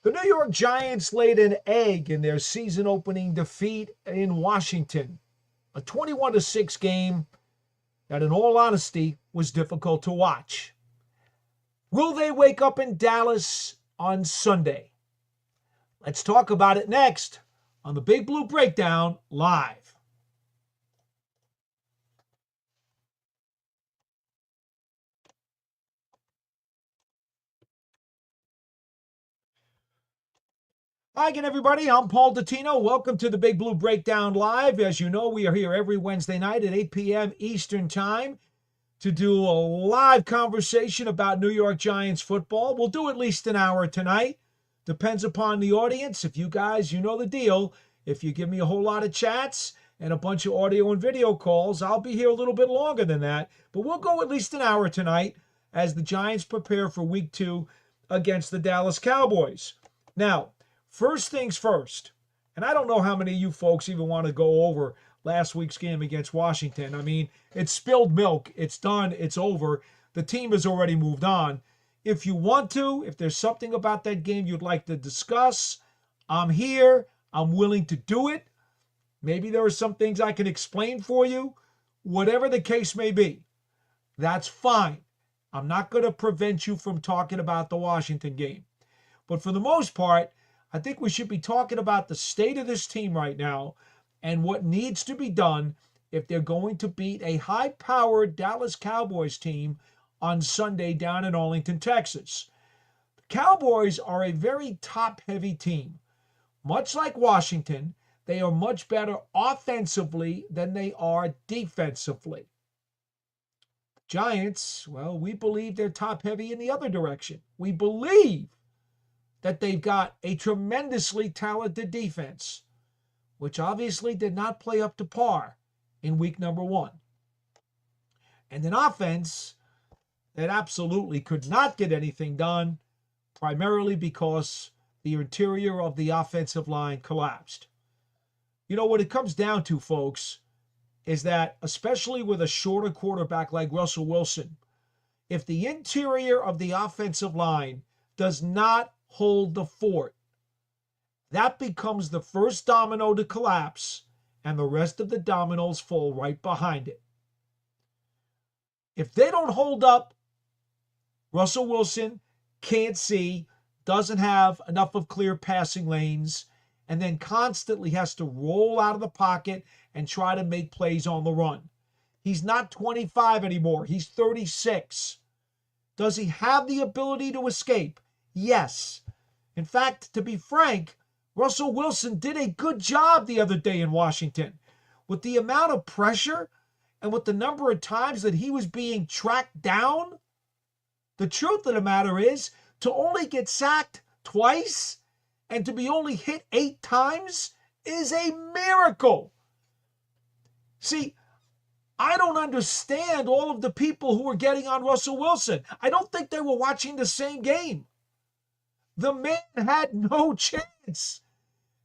The New York Giants laid an egg in their season opening defeat in Washington. A 21-6 game that, in all honesty, was difficult to watch. Will they wake up in Dallas on Sunday? Let's talk about it next on the Big Blue Breakdown Live. Hi again, everybody. I'm Paul Dottino. Welcome to the Big Blue Breakdown Live. As you know, we are here every Wednesday night at 8 p.m. Eastern Time to do a live conversation about New York Giants football. We'll do at least an hour tonight. Depends upon the audience. If you guys, you know the deal. If you give me a whole lot of chats and a bunch of audio and video calls, I'll be here a little bit longer than that. But we'll go at least an hour tonight as the Giants prepare for Week 2 against the Dallas Cowboys. Now, first things first, and I don't know how many of you folks even want to go over last week's game against Washington. I mean, it's spilled milk. It's done. It's over. The team has already moved on. If you want to, if there's something about that game you'd like to discuss, I'm here. I'm willing to do it. Maybe there are some things I can explain for you. Whatever the case may be, that's fine. I'm not going to prevent you from talking about the Washington game. But for the most part, I think we should be talking about the state of this team right now and what needs to be done if they're going to beat a high-powered Dallas Cowboys team on Sunday down in Arlington, Texas. The Cowboys are a very top-heavy team. Much like Washington, they are much better offensively than they are defensively. The Giants, well, we believe they're top-heavy in the other direction. We believe that they've got a tremendously talented defense, which obviously did not play up to par in week number 1. And an offense that absolutely could not get anything done, primarily because the interior of the offensive line collapsed. You know, what it comes down to, folks, is that, especially with a shorter quarterback like Russell Wilson, if the interior of the offensive line does not hold the fort, that becomes the first domino to collapse, and the rest of the dominoes fall right behind it. If they don't hold up, Russell Wilson can't see, doesn't have enough of clear passing lanes, and then constantly has to roll out of the pocket and try to make plays on the run. He's not 25 anymore. He's 36. Does he have the ability to escape? Yes. In fact, to be frank, Russell Wilson did a good job the other day in Washington. With the amount of pressure and with the number of times that he was being tracked down, the truth of the matter is, to only get sacked twice and to be only hit 8 times is a miracle. See, I don't understand all of the people who are getting on Russell Wilson. I don't think they were watching the same game. The man had no chance.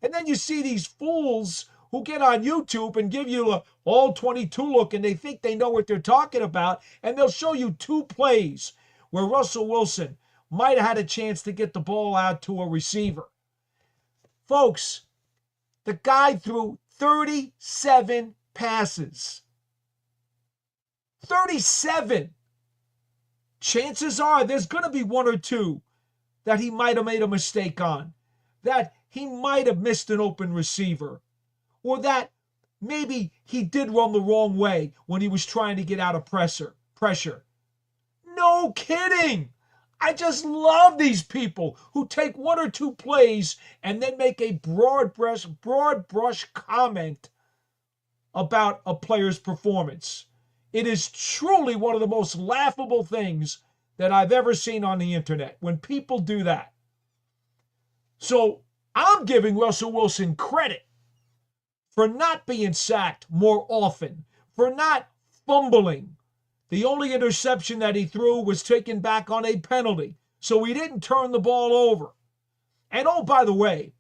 And then you see these fools who get on YouTube and give you a all 22 look, and they think they know what they're talking about, and they'll show you 2 plays where Russell Wilson might have had a chance to get the ball out to a receiver. Folks, the guy threw 37 passes. 37. Chances are there's going to be 1 or 2 that he might have made a mistake on, that he might have missed an open receiver, or that maybe he did run the wrong way when he was trying to get out of pressure. No kidding. I just love these people who take 1 or 2 plays and then make a broad brush comment about a player's performance. It is truly one of the most laughable things that I've ever seen on the internet when people do that. So I'm giving Russell Wilson credit for not being sacked more often, for not fumbling. The only interception that he threw was taken back on a penalty, so he didn't turn the ball over. And oh, by the way,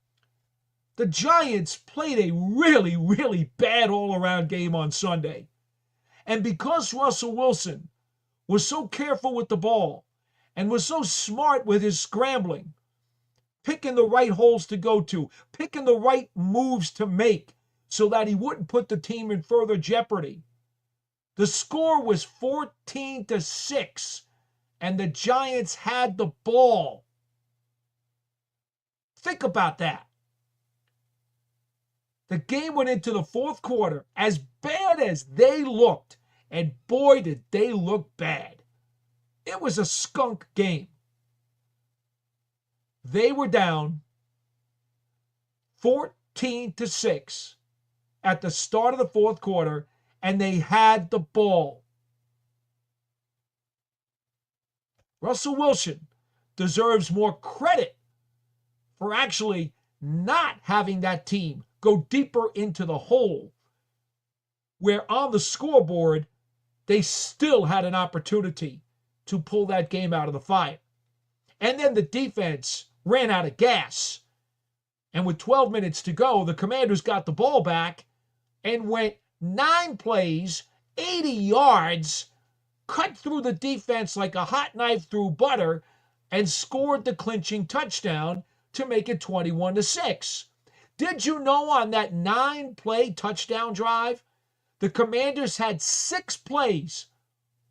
the Giants played a really, really bad all-around game on Sunday. And because Russell Wilson was so careful with the ball and was so smart with his scrambling, picking the right holes to go to, picking the right moves to make so that he wouldn't put the team in further jeopardy. The score was 14-6, and the Giants had the ball. Think about that. The game went into the fourth quarter. As bad as they looked, and boy, did they look bad. It was a skunk game. They were down 14-6 at the start of the fourth quarter, and they had the ball. Russell Wilson deserves more credit for actually not having that team go deeper into the hole, where on the scoreboard, they still had an opportunity to pull that game out of the fire. And then the defense ran out of gas. And with 12 minutes to go, the Commanders got the ball back and went 9 plays, 80 yards, cut through the defense like a hot knife through butter, and scored the clinching touchdown to make it 21-6. Did you know on that 9-play touchdown drive, the Commanders had 6 plays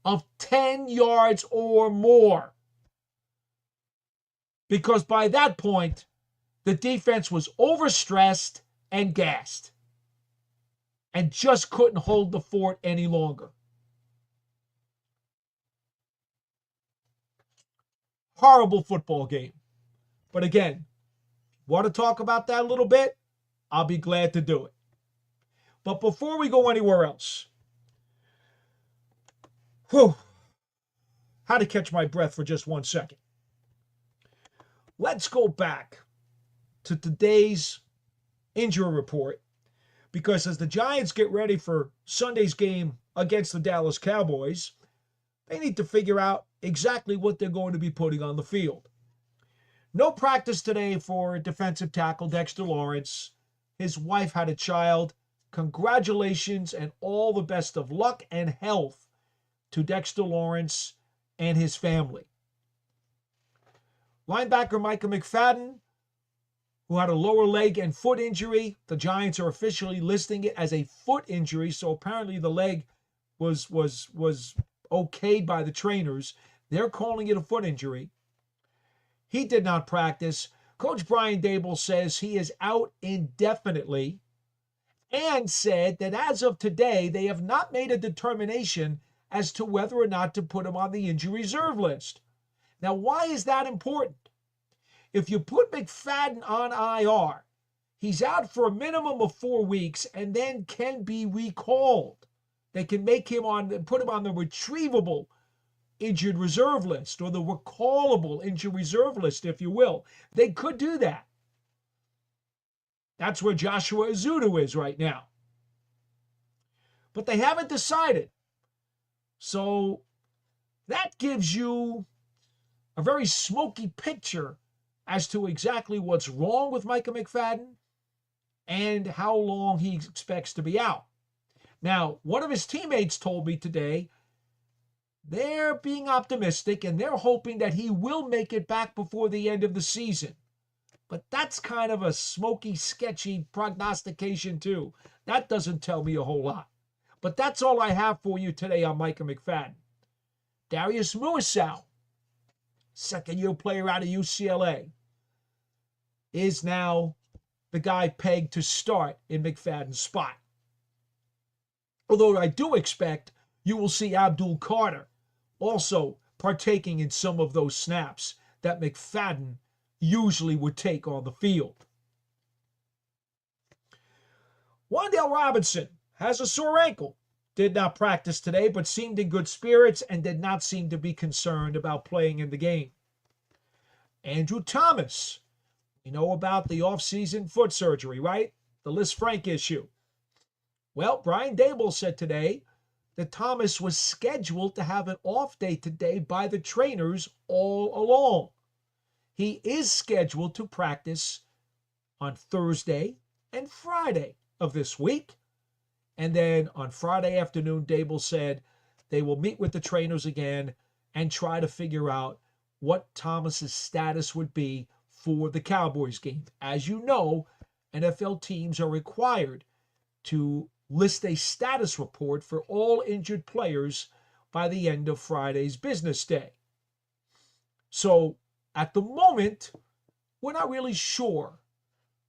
of 10 yards or more? Because by that point, the defense was overstressed and gassed and just couldn't hold the fort any longer. Horrible football game. But again, want to talk about that a little bit? I'll be glad to do it. But before we go anywhere else, had to catch my breath for just 1 second. Let's go back to today's injury report, because as the Giants get ready for Sunday's game against the Dallas Cowboys, they need to figure out exactly what they're going to be putting on the field. No practice today for defensive tackle Dexter Lawrence. His wife had a child. Congratulations and all the best of luck and health to Dexter Lawrence and his family. Linebacker Micah McFadden, who had a lower leg and foot injury. The Giants are officially listing it as a foot injury, so apparently the leg was okayed by the trainers. They're calling it a foot injury. He did not practice. Coach Brian Daboll says he is out indefinitely and said that as of today, they have not made a determination as to whether or not to put him on the injury reserve list. Now, why is that important? If you put McFadden on IR, he's out for a minimum of 4 weeks and then can be recalled. They can put him on the retrievable injured reserve list, or the recallable injured reserve list, if you will. They could do that. That's where Joshua Azudu is right now. But they haven't decided. So that gives you a very smoky picture as to exactly what's wrong with Micah McFadden and how long he expects to be out. Now, one of his teammates told me today they're being optimistic and they're hoping that he will make it back before the end of the season. But that's kind of a smoky, sketchy prognostication too. That doesn't tell me a whole lot. But that's all I have for you today on Micah McFadden. Darius Muasau, second-year player out of UCLA, is now the guy pegged to start in McFadden's spot. Although I do expect you will see Abdul Carter also partaking in some of those snaps that McFadden usually would take on the field. Wan'Dale Robinson has a sore ankle. Did not practice today, but seemed in good spirits and did not seem to be concerned about playing in the game. Andrew Thomas. You know about the offseason foot surgery, right? The Liz Frank issue. Well, Brian Daboll said today that Thomas was scheduled to have an off day today by the trainers all along. He is scheduled to practice on Thursday and Friday of this week. And then on Friday afternoon, Daboll said they will meet with the trainers again and try to figure out what Thomas's status would be for the Cowboys game. As you know, NFL teams are required to list a status report for all injured players by the end of Friday's business day. So at the moment, we're not really sure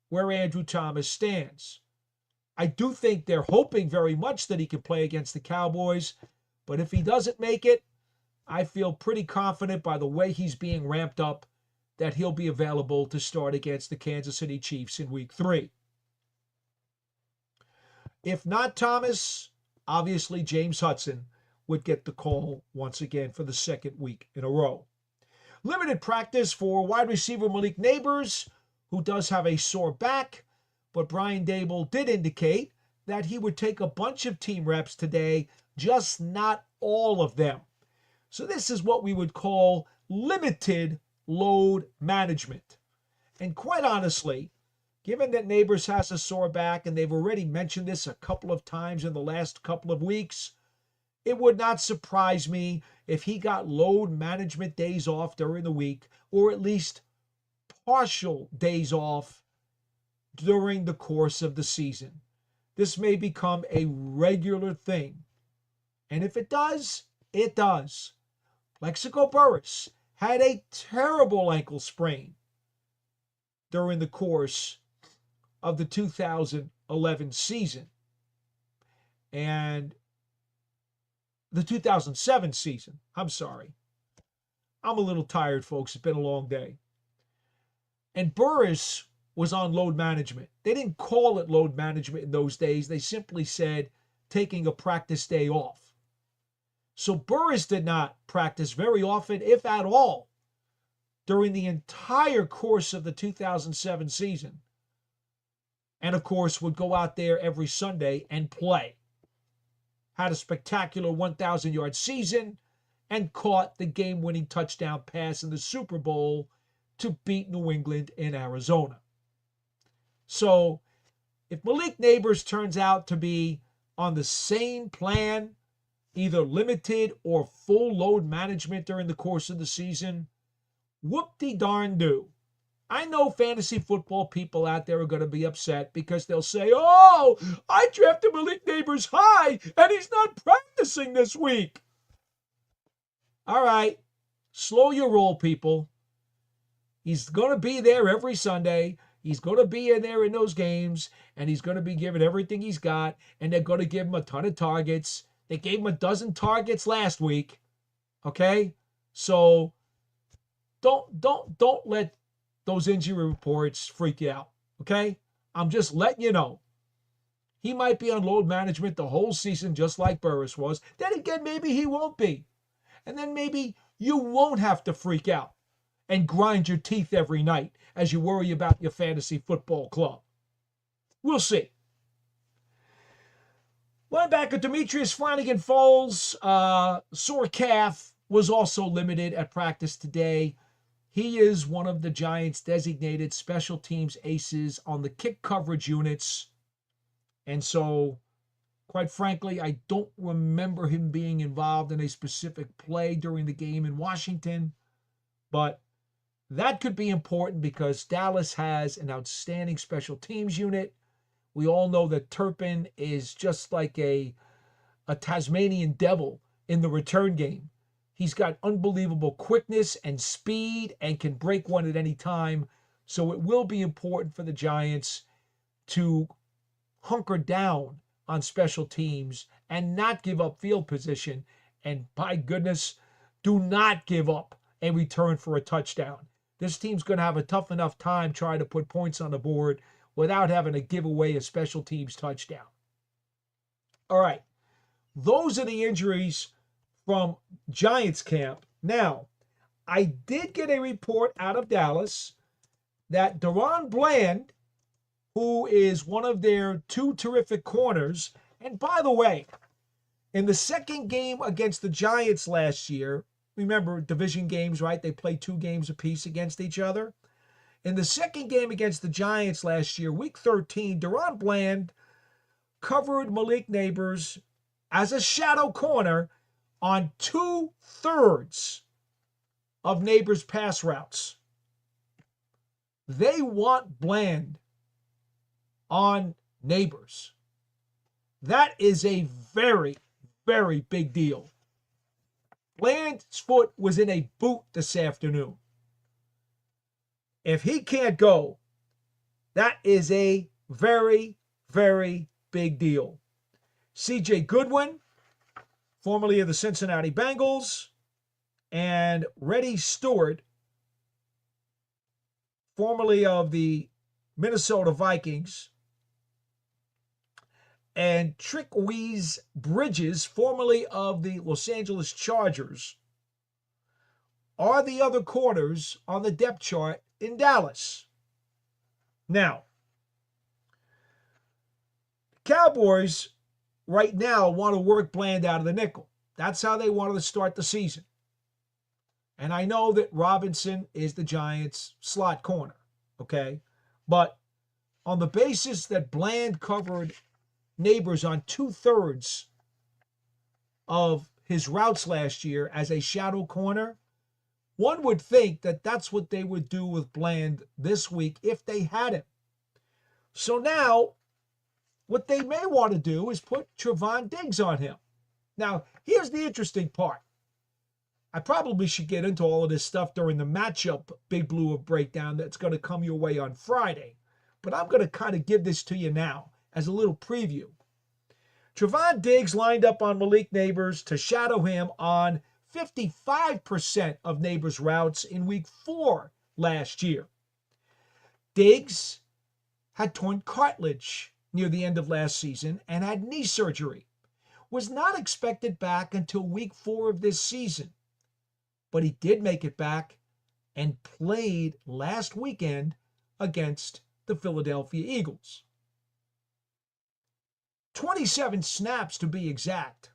where Andrew Thomas stands. I do think they're hoping very much that he can play against the Cowboys, but if he doesn't make it, I feel pretty confident by the way he's being ramped up that he'll be available to start against the Kansas City Chiefs in Week 3. If not Thomas, obviously James Hudson would get the call once again for the second week in a row. Limited practice for wide receiver Malik Nabers, who does have a sore back, but Brian Daboll did indicate that he would take a bunch of team reps today, just not all of them. So this is what we would call limited load management. And quite honestly, given that Nabers has a sore back, and they've already mentioned this a couple of times in the last couple of weeks, it would not surprise me if he got load management days off during the week, or at least partial days off during the course of the season. This may become a regular thing. And if it does, it does. Plexico Burress had a terrible ankle sprain during the course of the 2011 season. And the 2007 season. I'm sorry. I'm a little tired, folks. It's been a long day. And Burress was on load management. They didn't call it load management in those days. They simply said taking a practice day off. So Burress did not practice very often, if at all, during the entire course of the 2007 season. And of course, would go out there every Sunday and play. Had a spectacular 1,000-yard season and caught the game-winning touchdown pass in the Super Bowl to beat New England in Arizona. So if Malik Nabers turns out to be on the same plan, either limited or full load management during the course of the season, whoop-de-darn-do. I know fantasy football people out there are going to be upset because they'll say, oh, I drafted Malik Nabers high and he's not practicing this week. All right, slow your roll, people. He's going to be there every Sunday. He's going to be in there in those games, and he's going to be given everything he's got, and they're going to give him a ton of targets. They gave him a dozen targets last week, okay? So don't let those injury reports freak you out, okay? I'm just letting you know. He might be on load management the whole season just like Burress was. Then again, maybe he won't be. And then maybe you won't have to freak out and grind your teeth every night as you worry about your fantasy football club. We'll see. Linebacker Demetrius Flanagan-Foles, sore calf, was also limited at practice today. He is one of the Giants' designated special teams aces on the kick coverage units. And so, quite frankly, I don't remember him being involved in a specific play during the game in Washington. But that could be important because Dallas has an outstanding special teams unit. We all know that Turpin is just like a Tasmanian devil in the return game. He's got unbelievable quickness and speed and can break one at any time. So it will be important for the Giants to hunker down on special teams and not give up field position. And by goodness, do not give up a return for a touchdown. This team's going to have a tough enough time trying to put points on the board without having to give away a special teams touchdown. All right. Those are the injuries from Giants camp. Now, I did get a report out of Dallas that Deron Bland, who is one of their two terrific corners, and by the way, in the second game against the Giants last year, remember division games, right? They play 2 games apiece against each other. In the second game against the Giants last year, week 13, Deron Bland covered Malik Nabers as a shadow corner on 2/3 of Nabers' pass routes. they want Bland on Neighbors. That is a very, very big deal. Bland's foot was in a boot this afternoon. If he can't go, that is a very, very big deal. C.J. Goodwin, formerly of the Cincinnati Bengals, and Reddy Stewart, formerly of the Minnesota Vikings, and Trickwise Bridges, formerly of the Los Angeles Chargers, are the other corners on the depth chart in Dallas. Now, Cowboys right now want to work Bland out of the nickel. That's how they wanted to start the season. And I know that Robinson is the Giants' slot corner, okay? But on the basis that Bland covered Neighbors on 2/3 of his routes last year as a shadow corner, one would think that that's what they would do with Bland this week if they had him. So now, what they may want to do is put Trevon Diggs on him. Now, here's the interesting part. I probably should get into all of this stuff during the matchup Big Blue breakdown that's going to come your way on Friday. But I'm going to kind of give this to you now as a little preview. Trevon Diggs lined up on Malik Neighbors to shadow him on 55% of Neighbors' routes in week 4 last year. Diggs had torn cartilage near the end of last season and had knee surgery. Was not expected back until week 4 of this season. But he did make it back and played last weekend against the Philadelphia Eagles. 27 snaps to be exact,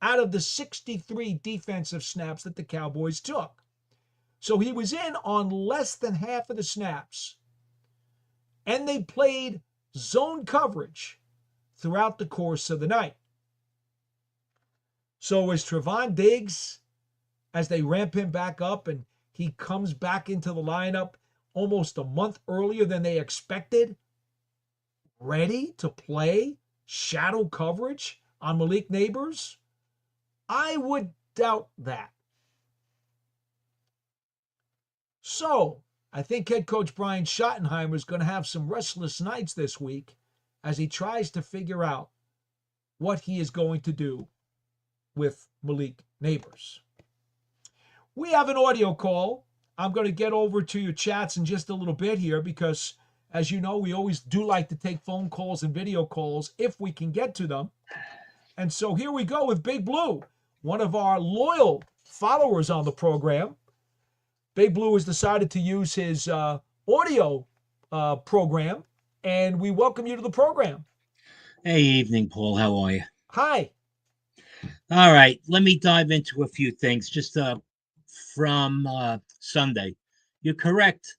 out of the 63 defensive snaps that the Cowboys took. So he was in on less than half of the snaps. And they played zone coverage throughout the course of the night. So is Trevon Diggs, as they ramp him back up and he comes back into the lineup almost a month earlier than they expected, ready to play shadow coverage on Malik Neighbors? I would doubt that. So, I think head coach Brian Schottenheimer is going to have some restless nights this week as he tries to figure out what he is going to do with Malik Neighbors. We have an audio call. I'm going to get over to your chats in just a little bit here because, as you know, we always do like to take phone calls and video calls if we can get to them. And so here we go with Big Blue, one of our loyal followers on the program. Big Blue has decided to use his audio program, and we welcome you to the program. Hey, evening, Paul. How are you? Hi. All right, let me dive into a few things just from Sunday. You're correct.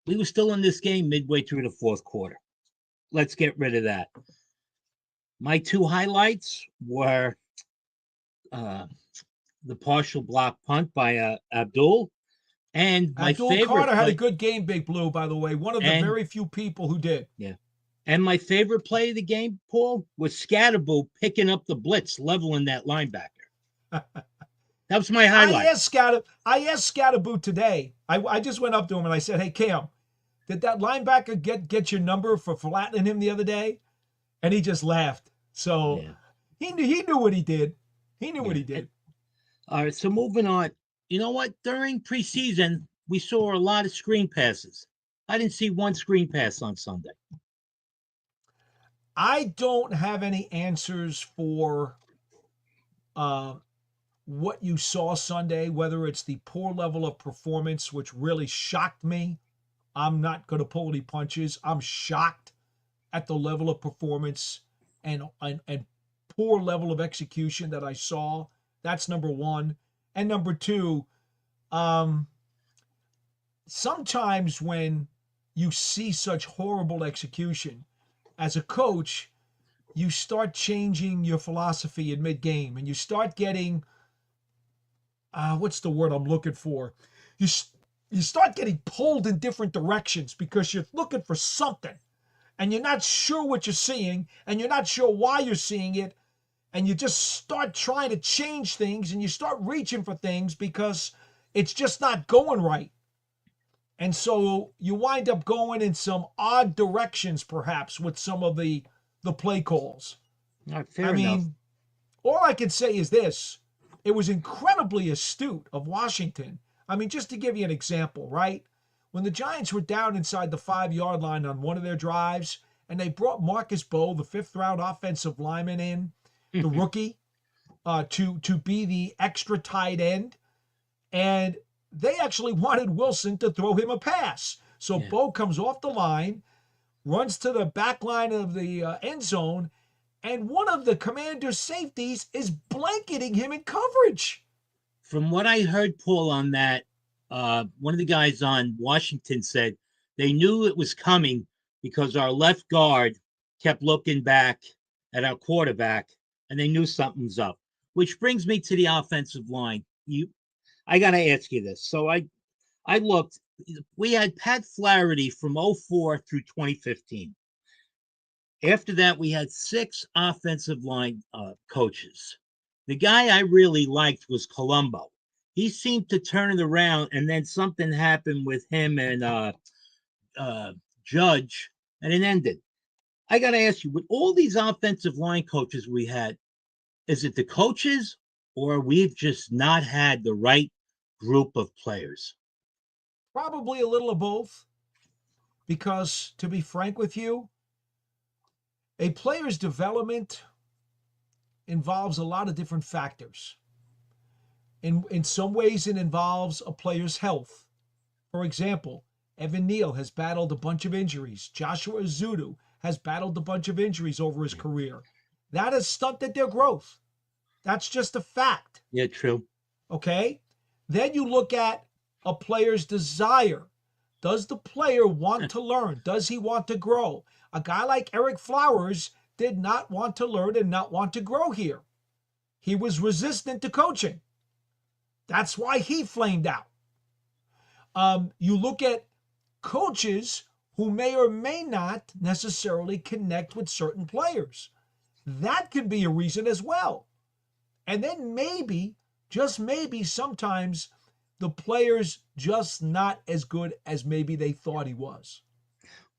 We were still in this game midway through the fourth quarter. Let's get rid of that. My two highlights were the partial block punt by Abdul, and my Abdul favorite Carter had play, a good game, Big Blue, by the way. One of the very few people who did. Yeah. And my favorite play of the game, Paul, was Scatterboo picking up the blitz, leveling that linebacker. That was my highlight. I asked Scatterboo today. I just went up to him and I said, "Hey, Cam, did that linebacker get your number for flattening him the other day?" And he just laughed. So yeah. He knew what he did. He knew what he did. All right, so moving on. You know what? During preseason, we saw a lot of screen passes. I didn't see one screen pass on Sunday. I don't have any answers for what you saw Sunday, whether it's the poor level of performance, which really shocked me. I'm not going to pull any punches. I'm shocked at the level of performance and poor level of execution that I saw. That's number one. And number two, sometimes when you see such horrible execution, as a coach, you start changing your philosophy in mid-game, and you start getting, what's the word I'm looking for? You you start getting pulled in different directions because you're looking for something and you're not sure what you're seeing and you're not sure why you're seeing it. And you just start trying to change things and you start reaching for things because it's just not going right. And so you wind up going in some odd directions, perhaps, with some of the play calls. I Fair enough. mean, all I can say is this: it was incredibly astute of Washington. I mean, just to give you an example, right? When the Giants were down inside the 5 yard line on one of their drives, and they brought Marcus Bowe, the fifth round offensive lineman, in, the rookie, to be the extra tight end, and they actually wanted Wilson to throw him a pass. So Yeah. Bowe comes off the line, runs to the back line of the end zone, and one of the Commander's safeties is blanketing him in coverage. From what I heard, Paul, on that, one of the guys on Washington said they knew it was coming because our left guard kept looking back at our quarterback, and they knew something's up. Which brings me to the offensive line. I got to ask you this. So I looked. We had Pat Flaherty from 04 through 2015. After that, we had 6 offensive line coaches. The guy I really liked was Colombo. He seemed to turn it around, and then something happened with him and Judge, and it ended. I got to ask you, with all these offensive line coaches we had, is it the coaches or we've just not had the right group of players? Probably a little of both, because to be frank with you, a player's development involves a lot of different factors. In some ways, it involves a player's health. For example, Evan Neal has battled a bunch of injuries. Joshua Azudu has battled a bunch of injuries over his career. That has stunted their growth. That's just a fact. Yeah, true. Okay? Then you look at a player's desire. Does the player want to learn? Does he want to grow? A guy like Eric Flowers did not want to learn and not want to grow here. He was resistant to coaching. That's why he flamed out. You look at coaches who may or may not necessarily connect with certain players. That could be a reason as well. And then maybe, just maybe, sometimes the player's just not as good as maybe they thought he was.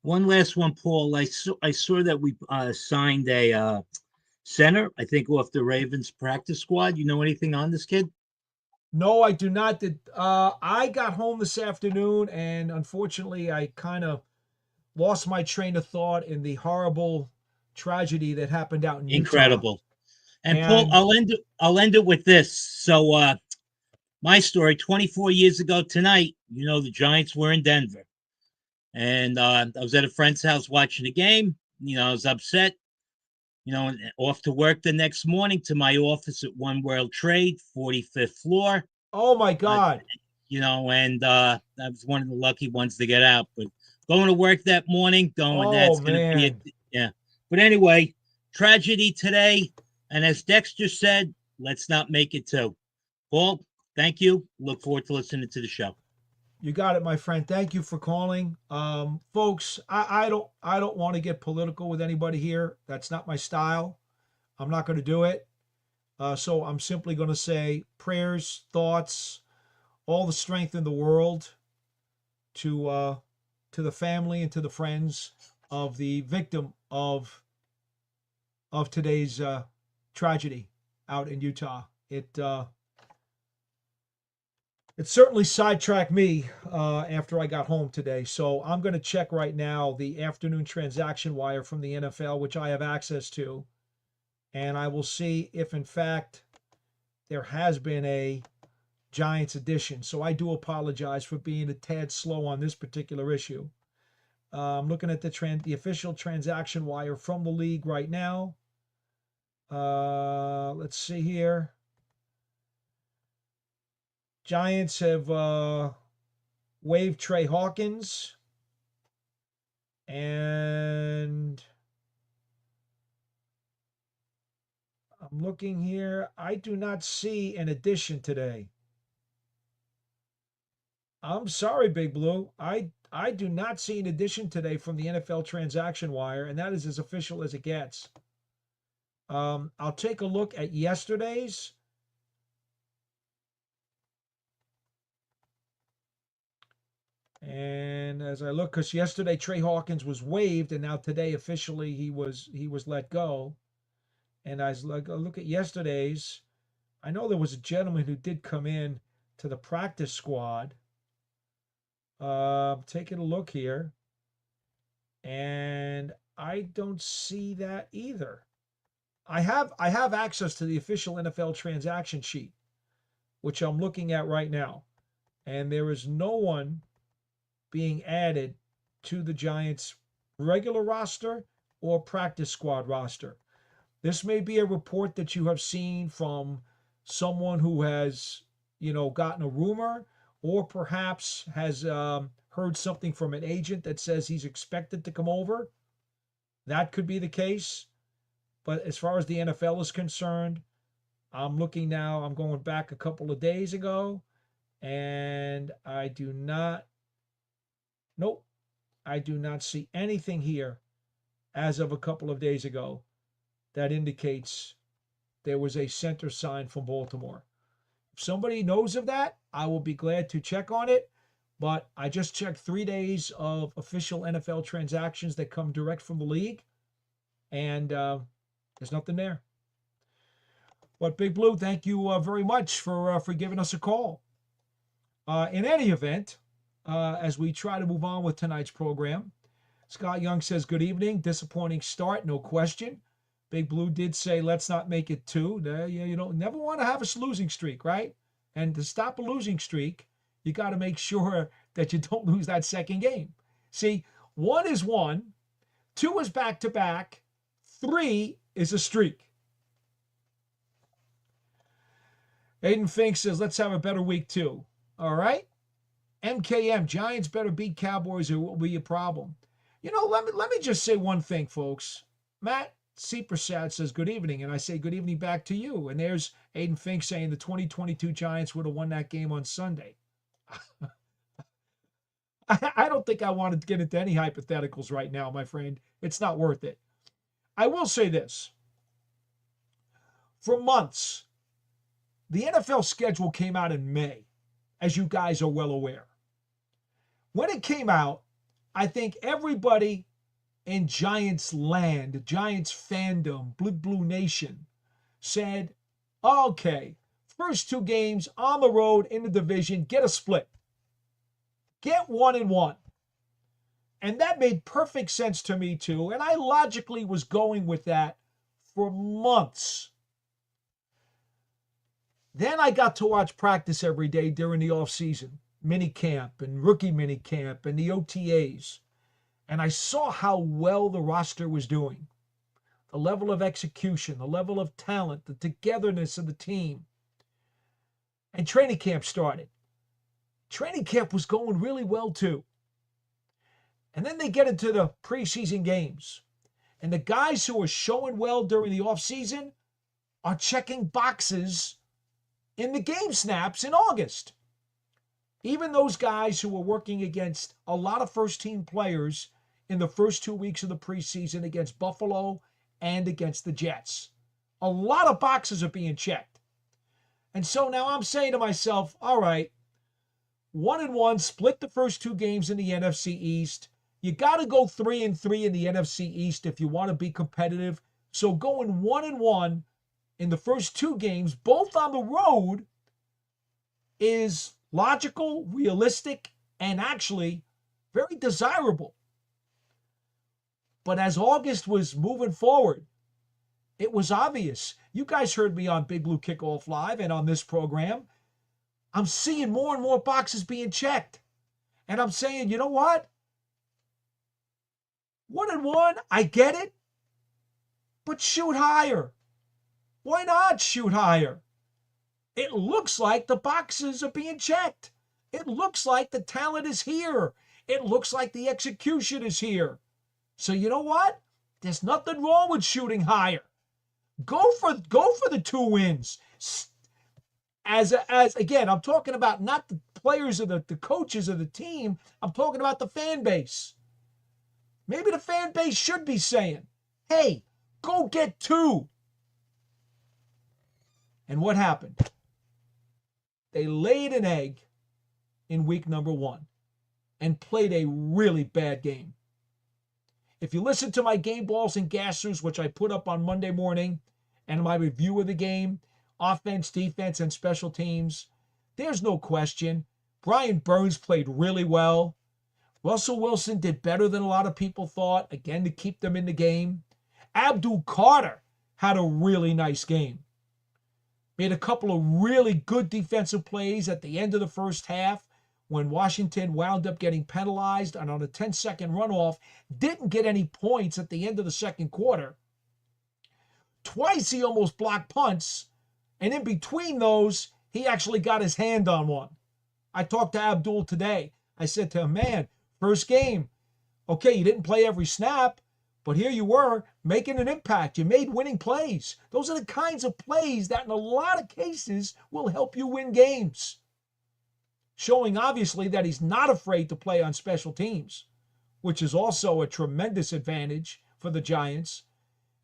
One last one, Paul. I saw that we signed a center, I think, off the Ravens practice squad. You know anything on this kid? No, I do not. I got home this afternoon, and unfortunately, I kind of lost my train of thought in the horrible tragedy that happened out in Utah. Incredible. And Paul, And I'll end it with this. So my story, 24 years ago tonight, the Giants were in Denver. And I was at a friend's house watching the game. I was upset, and off to work the next morning to my office at One World Trade, 45th floor. oh my Uh, God. and I was one of the lucky ones to get out. But going to work that morning, going, Oh that's going to be it. man. Yeah. But anyway, tragedy today. And as Dexter said, let's not make it two. Paul, thank you. Look forward to listening to the show. You got it, my friend. Thank you for calling. Folks, I don't want to get political with anybody here. That's not my style. I'm not going to do it. So I'm simply going to say prayers, thoughts, all the strength in the world to the family and to the friends of the victim of today's tragedy out in Utah. It certainly sidetracked me after I got home today. So I'm going to check right now the afternoon transaction wire from the NFL, which I have access to, and I will see if, in fact, there has been a Giants edition. So I do apologize for being a tad slow on this particular issue. I'm looking at the official transaction wire from the league right now. Let's see here. Giants have waived Trey Hawkins, and I'm looking here. I do not see an addition today. I'm sorry, Big Blue. I do not see an addition today from the NFL transaction wire, and that is as official as it gets. I'll take a look at yesterday's. And as I look, because yesterday Trey Hawkins was waived, and now today officially he was let go. And I look at yesterday's. I know there was a gentleman who did come in to the practice squad. Taking a look here, and I don't see that either. I have access to the official NFL transaction sheet, which I'm looking at right now, and there is no one being added to the Giants' regular roster or practice squad roster. This may be a report that you have seen from someone who has, gotten a rumor, or perhaps has heard something from an agent that says he's expected to come over. That could be the case. But as far as the NFL is concerned, I'm looking now, I'm going back a couple of days ago, and I do not see anything here as of a couple of days ago that indicates there was a center sign from Baltimore. If somebody knows of that, I will be glad to check on it. But I just checked 3 days of official NFL transactions that come direct from the league, and there's nothing there. But Big Blue, thank you very much for giving us a call. In any event, as we try to move on with tonight's program, Scott Young says, good evening. Disappointing start, no question. Big Blue did say, let's not make it two. You don't never want to have a losing streak, right? And to stop a losing streak, you got to make sure that you don't lose that second game. See, 1 is 1, 2 is back-to-back, 3 is a streak. Aiden Fink says, let's have a better week too. All right? MKM, Giants better beat Cowboys or it will be a problem. Let me just say one thing, folks. Matt Seepersad says, good evening. And I say, good evening back to you. And there's Aiden Fink saying the 2022 Giants would have won that game on Sunday. I don't think I want to get into any hypotheticals right now, my friend. It's not worth it. I will say this. For months, the NFL schedule came out in May, as you guys are well aware. When it came out, I think everybody in Giants land, Giants fandom, Blue Nation, said, okay, first 2 games on the road in the division, get a split. Get 1-1. And that made perfect sense to me too. And I logically was going with that for months. Then I got to watch practice every day during the offseason, mini camp and rookie mini camp and the OTAs. And I saw how well the roster was doing. The level of execution, the level of talent, the togetherness of the team. And training camp started. Training camp was going really well too. And then they get into the preseason games. And the guys who are showing well during the offseason are checking boxes in the game snaps in August. Even those guys who were working against a lot of first-team players in the first 2 weeks of the preseason against Buffalo and against the Jets. A lot of boxes are being checked. And so now I'm saying to myself, all right, 1-1, split the first 2 games in the NFC East. You got to go 3-3 in the NFC East if you want to be competitive. So going 1-1 in the first 2 games, both on the road, is logical, realistic, and actually very desirable. But as August was moving forward, it was obvious. You guys heard me on Big Blue Kickoff Live and on this program. I'm seeing more and more boxes being checked. And I'm saying, you know what? 1-1, I get it. But shoot higher. Why not shoot higher? It looks like the boxes are being checked. It looks like the talent is here. It looks like the execution is here. So you know what? There's nothing wrong with shooting higher. Go for the 2 wins. As again, I'm talking about not the players or the coaches of the team. I'm talking about the fan base. Maybe the fan base should be saying, hey, go get 2. And what happened? They laid an egg in week number 1 and played a really bad game. If you listen to my game balls and gassers, which I put up on Monday morning, and my review of the game, offense, defense, and special teams, there's no question. Brian Burns played really well. Russell Wilson did better than a lot of people thought, again, to keep them in the game. Abdul Carter had a really nice game. Made a couple of really good defensive plays at the end of the first half when Washington wound up getting penalized and on a 10-second runoff, didn't get any points at the end of the second quarter. Twice he almost blocked punts, and in between those, he actually got his hand on one. I talked to Abdul today. I said to him, man, first game, okay, you didn't play every snap, but here you were making an impact. You made winning plays. Those are the kinds of plays that in a lot of cases will help you win games. Showing obviously that he's not afraid to play on special teams, which is also a tremendous advantage for the Giants.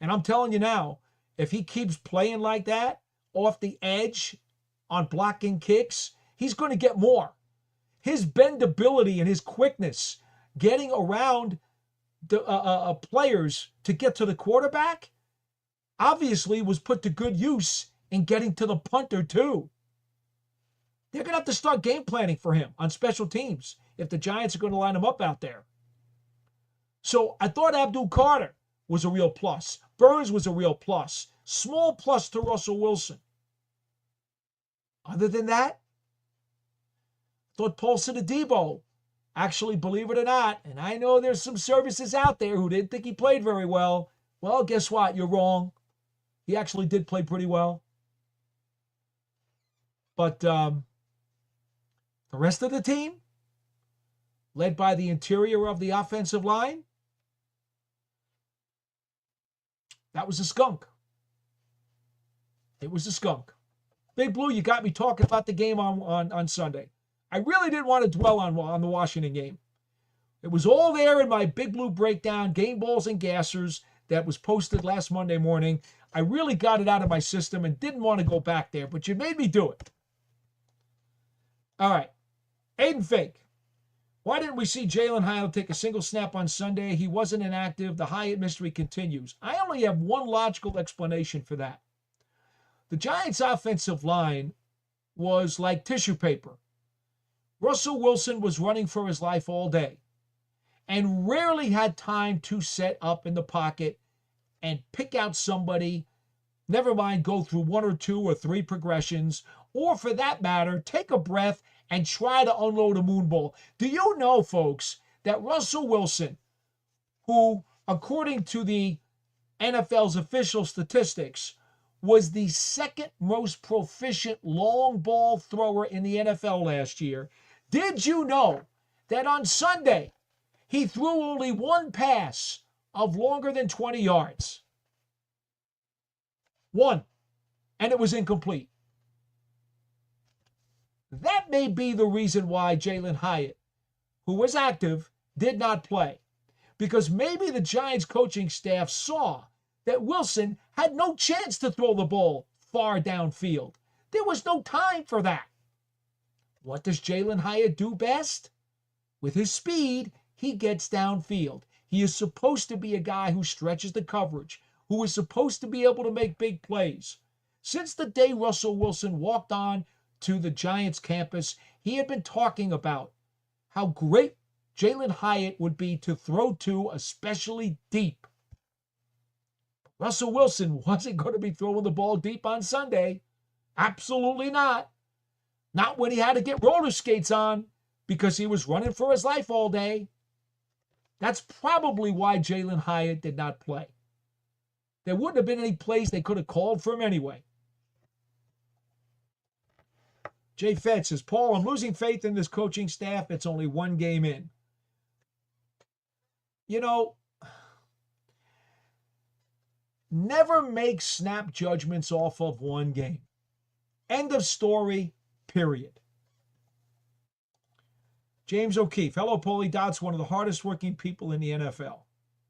And I'm telling you now, if he keeps playing like that, off the edge on blocking kicks, he's going to get more. His bendability and his quickness getting around the players to get to the quarterback obviously was put to good use in getting to the punter too. They're going to have to start game planning for him on special teams if the Giants are going to line him up out there. So I thought Abdul Carter was a real plus. Burns was a real plus. Small plus to Russell Wilson. Other than that, I thought Paulson Adebo, actually, believe it or not, and I know there's some services out there who didn't think he played very well. Well, guess what? You're wrong. He actually did play pretty well. But the rest of the team, led by the interior of the offensive line, that was a skunk. It was a skunk. Big Blue, you got me talking about the game on Sunday. I really didn't want to dwell on the Washington game. It was all there in my Big Blue breakdown, game balls and gassers, that was posted last Monday morning. I really got it out of my system and didn't want to go back there, but you made me do it. All right. Aiden Fake. Why didn't we see Jalen Hyatt take a single snap on Sunday? He wasn't inactive. The Hyatt mystery continues. I only have one logical explanation for that. The Giants' offensive line was like tissue paper. Russell Wilson was running for his life all day and rarely had time to set up in the pocket and pick out somebody, never mind go through 1 or 2 or 3 progressions, or for that matter, take a breath and try to unload a moonball. Do you know, folks, that Russell Wilson, who, according to the NFL's official statistics, was the second most proficient long ball thrower in the NFL last year, did you know that on Sunday he threw only one pass of longer than 20 yards? One, and it was incomplete. That may be the reason why Jalen Hyatt, who was active, did not play. Because maybe the Giants coaching staff saw that Wilson had no chance to throw the ball far downfield. There was no time for that. What does Jalen Hyatt do best? With his speed, he gets downfield. He is supposed to be a guy who stretches the coverage, who is supposed to be able to make big plays. Since the day Russell Wilson walked on to the Giants campus, he had been talking about how great Jalen Hyatt would be to throw to, especially deep. Russell Wilson wasn't going to be throwing the ball deep on Sunday. Absolutely not. Not when he had to get roller skates on because he was running for his life all day. That's probably why Jalen Hyatt did not play. There wouldn't have been any plays they could have called for him anyway. Jay Fed says, Paul, I'm losing faith in this coaching staff. It's only one game in. You know, never make snap judgments off of one game. End of story, period. James O'Keefe. Hello, Paulie Dots, one of the hardest working people in the NFL.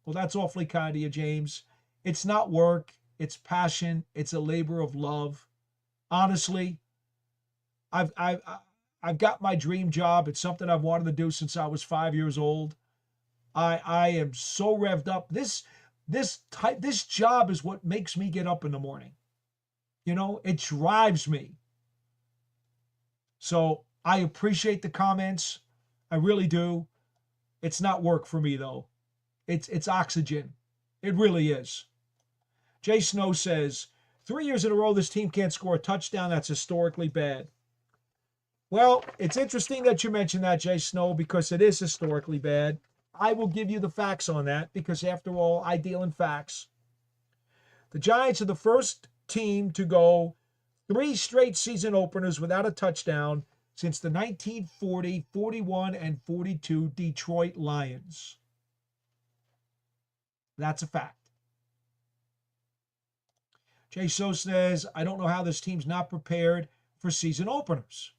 Well, that's awfully kind of you, James. It's not work. It's passion. It's a labor of love. Honestly, I've got my dream job. It's something I've wanted to do since I was 5 years old. I am so revved up. This job is what makes me get up in the morning. You know, it drives me. So I appreciate the comments. I really do. It's not work for me though. It's oxygen. It really is. Jay Snow says, 3 years in a row, this team can't score a touchdown. That's historically bad. Well, it's interesting that you mentioned that, Jay Snow, because it is historically bad. I will give you the facts on that because, after all, I deal in facts. The Giants are the first team to go 3 straight season openers without a touchdown since the 1940, 41, and 42 Detroit Lions. That's a fact. Jay So says, I don't know how this team's not prepared for season openers.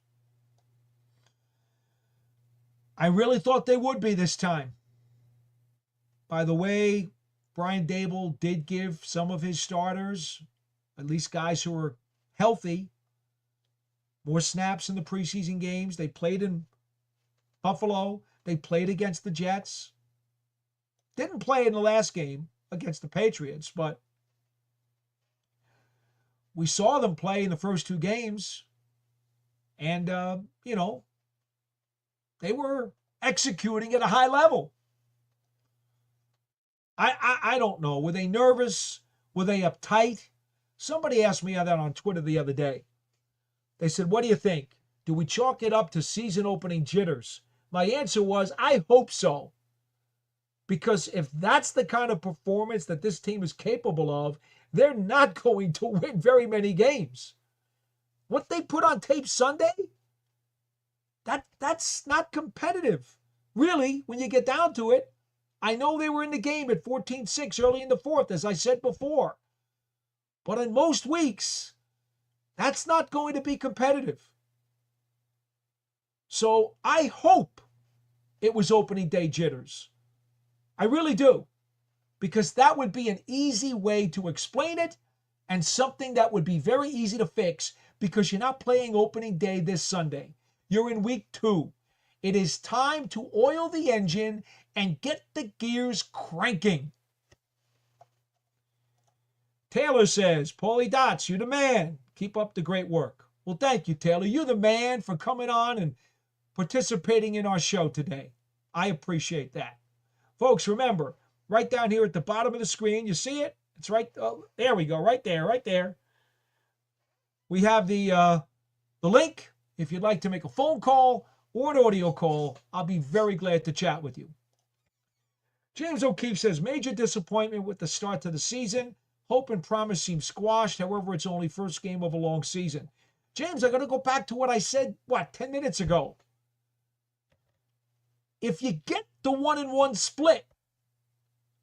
I really thought they would be this time. By the way, Brian Dable did give some of his starters, at least guys who are healthy, more snaps in the preseason games. They played in Buffalo. They played against the Jets. Didn't play in the last game against the Patriots, but we saw them play in the first 2 games. And, they were executing at a high level. I don't know. Were they nervous? Were they uptight? Somebody asked me that on Twitter the other day. They said, what do you think? Do we chalk it up to season opening jitters? My answer was, I hope so. Because if that's the kind of performance that this team is capable of, they're not going to win very many games. What they put on tape Sunday, that's not competitive. Really, when you get down to it, I know they were in the game at 14-6 early in the 4th, as I said before. But in most weeks, that's not going to be competitive. So I hope it was opening day jitters. I really do. Because that would be an easy way to explain it and something that would be very easy to fix because you're not playing opening day this Sunday. You're in week 2. It is time to oil the engine and get the gears cranking. Taylor says, Paulie Dots, you the man. Keep up the great work. Well, thank you, Taylor. You're the man for coming on and participating in our show today. I appreciate that. Folks, remember, right down here at the bottom of the screen, you see it? It's right, there we go, right there. We have the link. If you'd like to make a phone call or an audio call, I'll be very glad to chat with you. James O'Keefe says, major disappointment with the start to the season. Hope and promise seem squashed. However, it's only first game of a long season. James, I'm going to go back to what I said, 10 minutes ago. If you get the 1-1 split,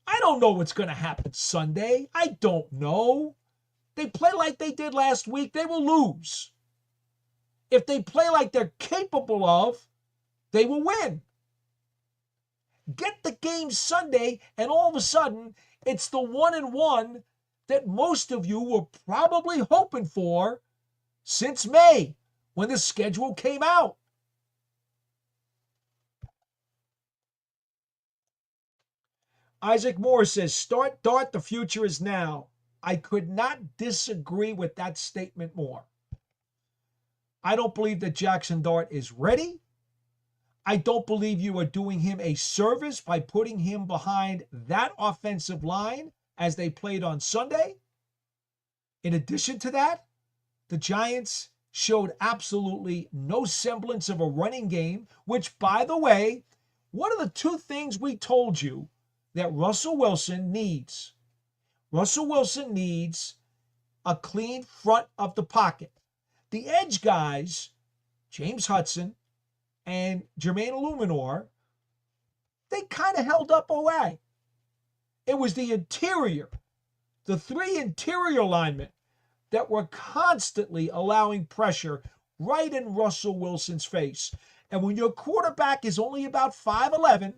I don't know what's going to happen Sunday. I don't know. They play like they did last week, they will lose. If they play like they're capable of, they will win. Get the game Sunday, and all of a sudden, it's the 1-1 that most of you were probably hoping for since May, when the schedule came out. Isaac Moore says, start Dart, the future is now. I could not disagree with that statement more. I don't believe that Jackson Dart is ready. I don't believe you are doing him a service by putting him behind that offensive line as they played on Sunday. In addition to that, the Giants showed absolutely no semblance of a running game, which, by the way, one of the 2 things we told you that Russell Wilson needs. Russell Wilson needs a clean front of the pocket. The edge guys, James Hudson and Jermaine Illuminor, they kind of held up away. It was the interior, the 3 interior linemen that were constantly allowing pressure right in Russell Wilson's face. And when your quarterback is only about 5'11",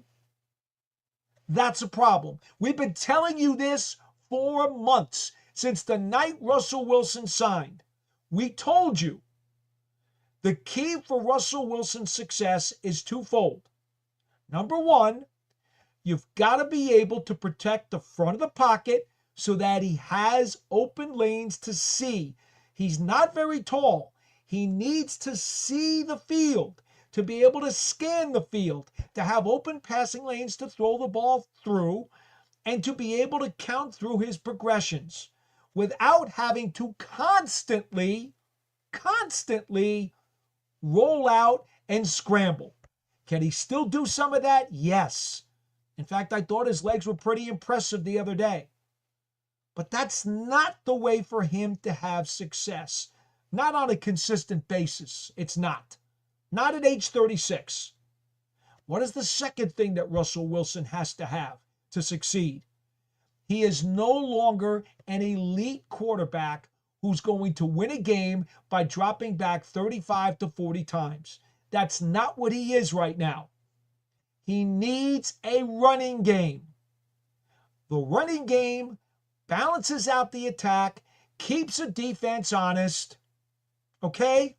that's a problem. We've been telling you this for months, since the night Russell Wilson signed. We told you the key for Russell Wilson's success is twofold. Number one, you've got to be able to protect the front of the pocket so that he has open lanes to see. He's not very tall. He needs to see the field, to be able to scan the field, to have open passing lanes to throw the ball through, and to be able to count through his progressions without having to constantly roll out and scramble. Can he still do some of that? Yes. In fact, I thought his legs were pretty impressive the other day. But that's not the way for him to have success. Not on a consistent basis. It's not. Not at age 36. What is the second thing that Russell Wilson has to have to succeed? He is no longer an elite quarterback who's going to win a game by dropping back 35 to 40 times. That's not what he is right now. He needs a running game. The running game balances out the attack, keeps the defense honest, okay?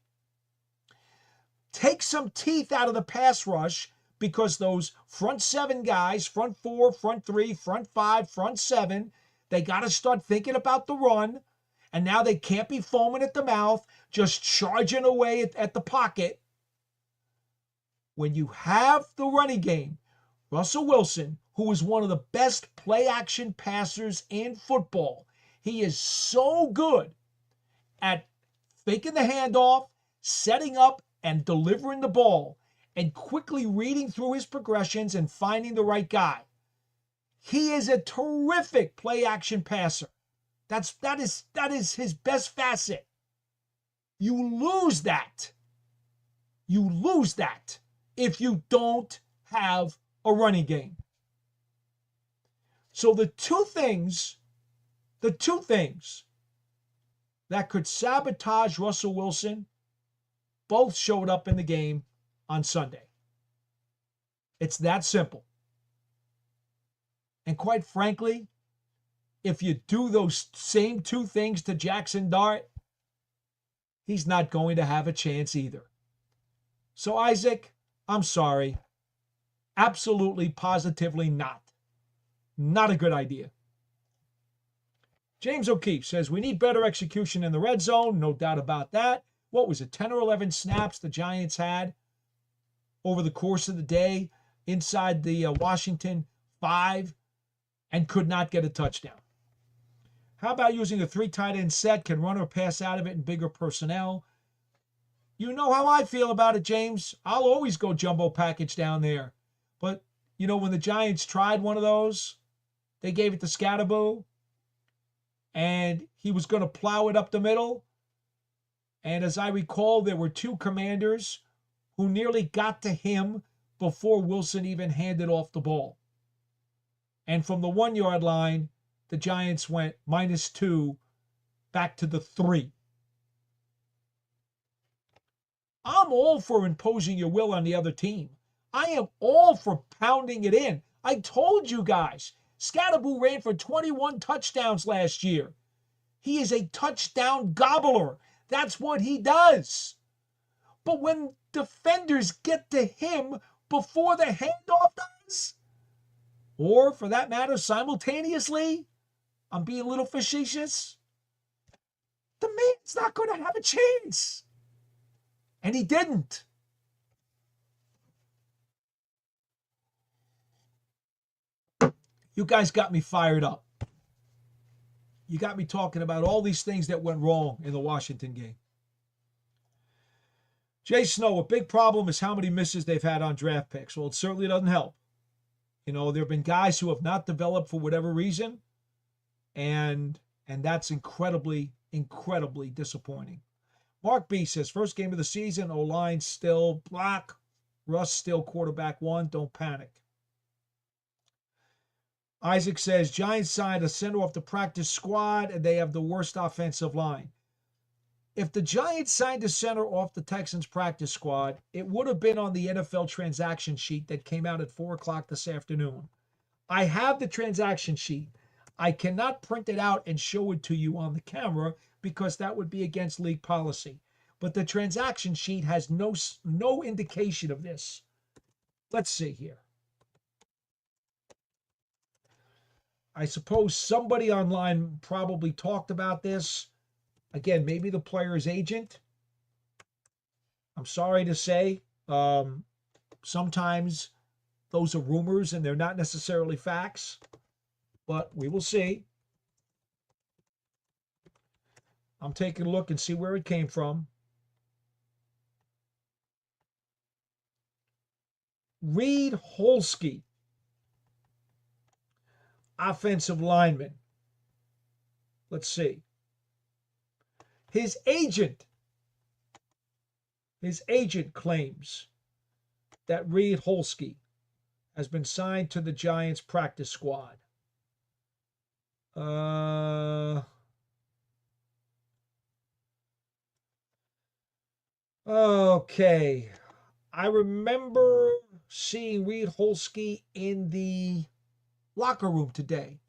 Take some teeth out of the pass rush, because those front seven guys, front four, front three, front five, front seven, they got to start thinking about the run. And now they can't be foaming at the mouth, just charging away at the pocket. When you have the running game, Russell Wilson, who is one of the best play-action passers in football, he is so good at faking the handoff, setting up, and delivering the ball, and quickly reading through his progressions and finding the right guy. He is a terrific play-action passer. That is his best facet. You lose that. You lose that if you don't have a running game. So the two things that could sabotage Russell Wilson both showed up in the game on Sunday. It's that simple. And quite frankly, if you do those same two things to Jackson Dart, he's not going to have a chance either. So Isaac, I'm sorry. Absolutely, positively not. Not a good idea. James O'Keefe says, we need better execution in the red zone. No doubt about that. What was it, 10 or 11 snaps the Giants had over the course of the day inside the Washington 5 and could not get a touchdown? How about using a 3 tight end set? Can run or pass out of it in bigger personnel? You know how I feel about it, James. I'll always go jumbo package down there. But, you know, when the Giants tried one of those, they gave it to Scatterboo, and he was going to plow it up the middle. And as I recall, there were 2 commanders who nearly got to him before Wilson even handed off the ball. And from the 1-yard line, the Giants went -2 back to the 3. I'm all for imposing your will on the other team. I am all for pounding it in. I told you guys, Scatterboo ran for 21 touchdowns last year. He is a touchdown gobbler. That's what he does. But when defenders get to him before the handoff does, or for that matter, simultaneously, I'm being a little facetious, the man's not going to have a chance. And he didn't. You guys got me fired up. You got me talking about all these things that went wrong in the Washington game. Jay Snow, a big problem is how many misses they've had on draft picks. Well, it certainly doesn't help. You know, there have been guys who have not developed for whatever reason, and that's incredibly disappointing. Mark B says, first game of the season, O-line still black. Russ still quarterback 1. Don't panic. Isaac says, Giants signed a center off the practice squad, and they have the worst offensive line. If the Giants signed a center off the Texans practice squad, it would have been on the NFL transaction sheet that came out at 4 o'clock this afternoon. I have the transaction sheet. I cannot print it out and show it to you on the camera because that would be against league policy. But the transaction sheet has no indication of this. Let's see here. I suppose somebody online probably talked about this. Again, maybe the player's agent. I'm sorry to say, sometimes those are rumors and they're not necessarily facts, but we will see. I'm taking a look and see where it came from. Reed Holsky, offensive lineman. Let's see. His agent claims that Reed Holsky has been signed to the Giants practice squad. Okay. I remember seeing Reed Holsky in the locker room today,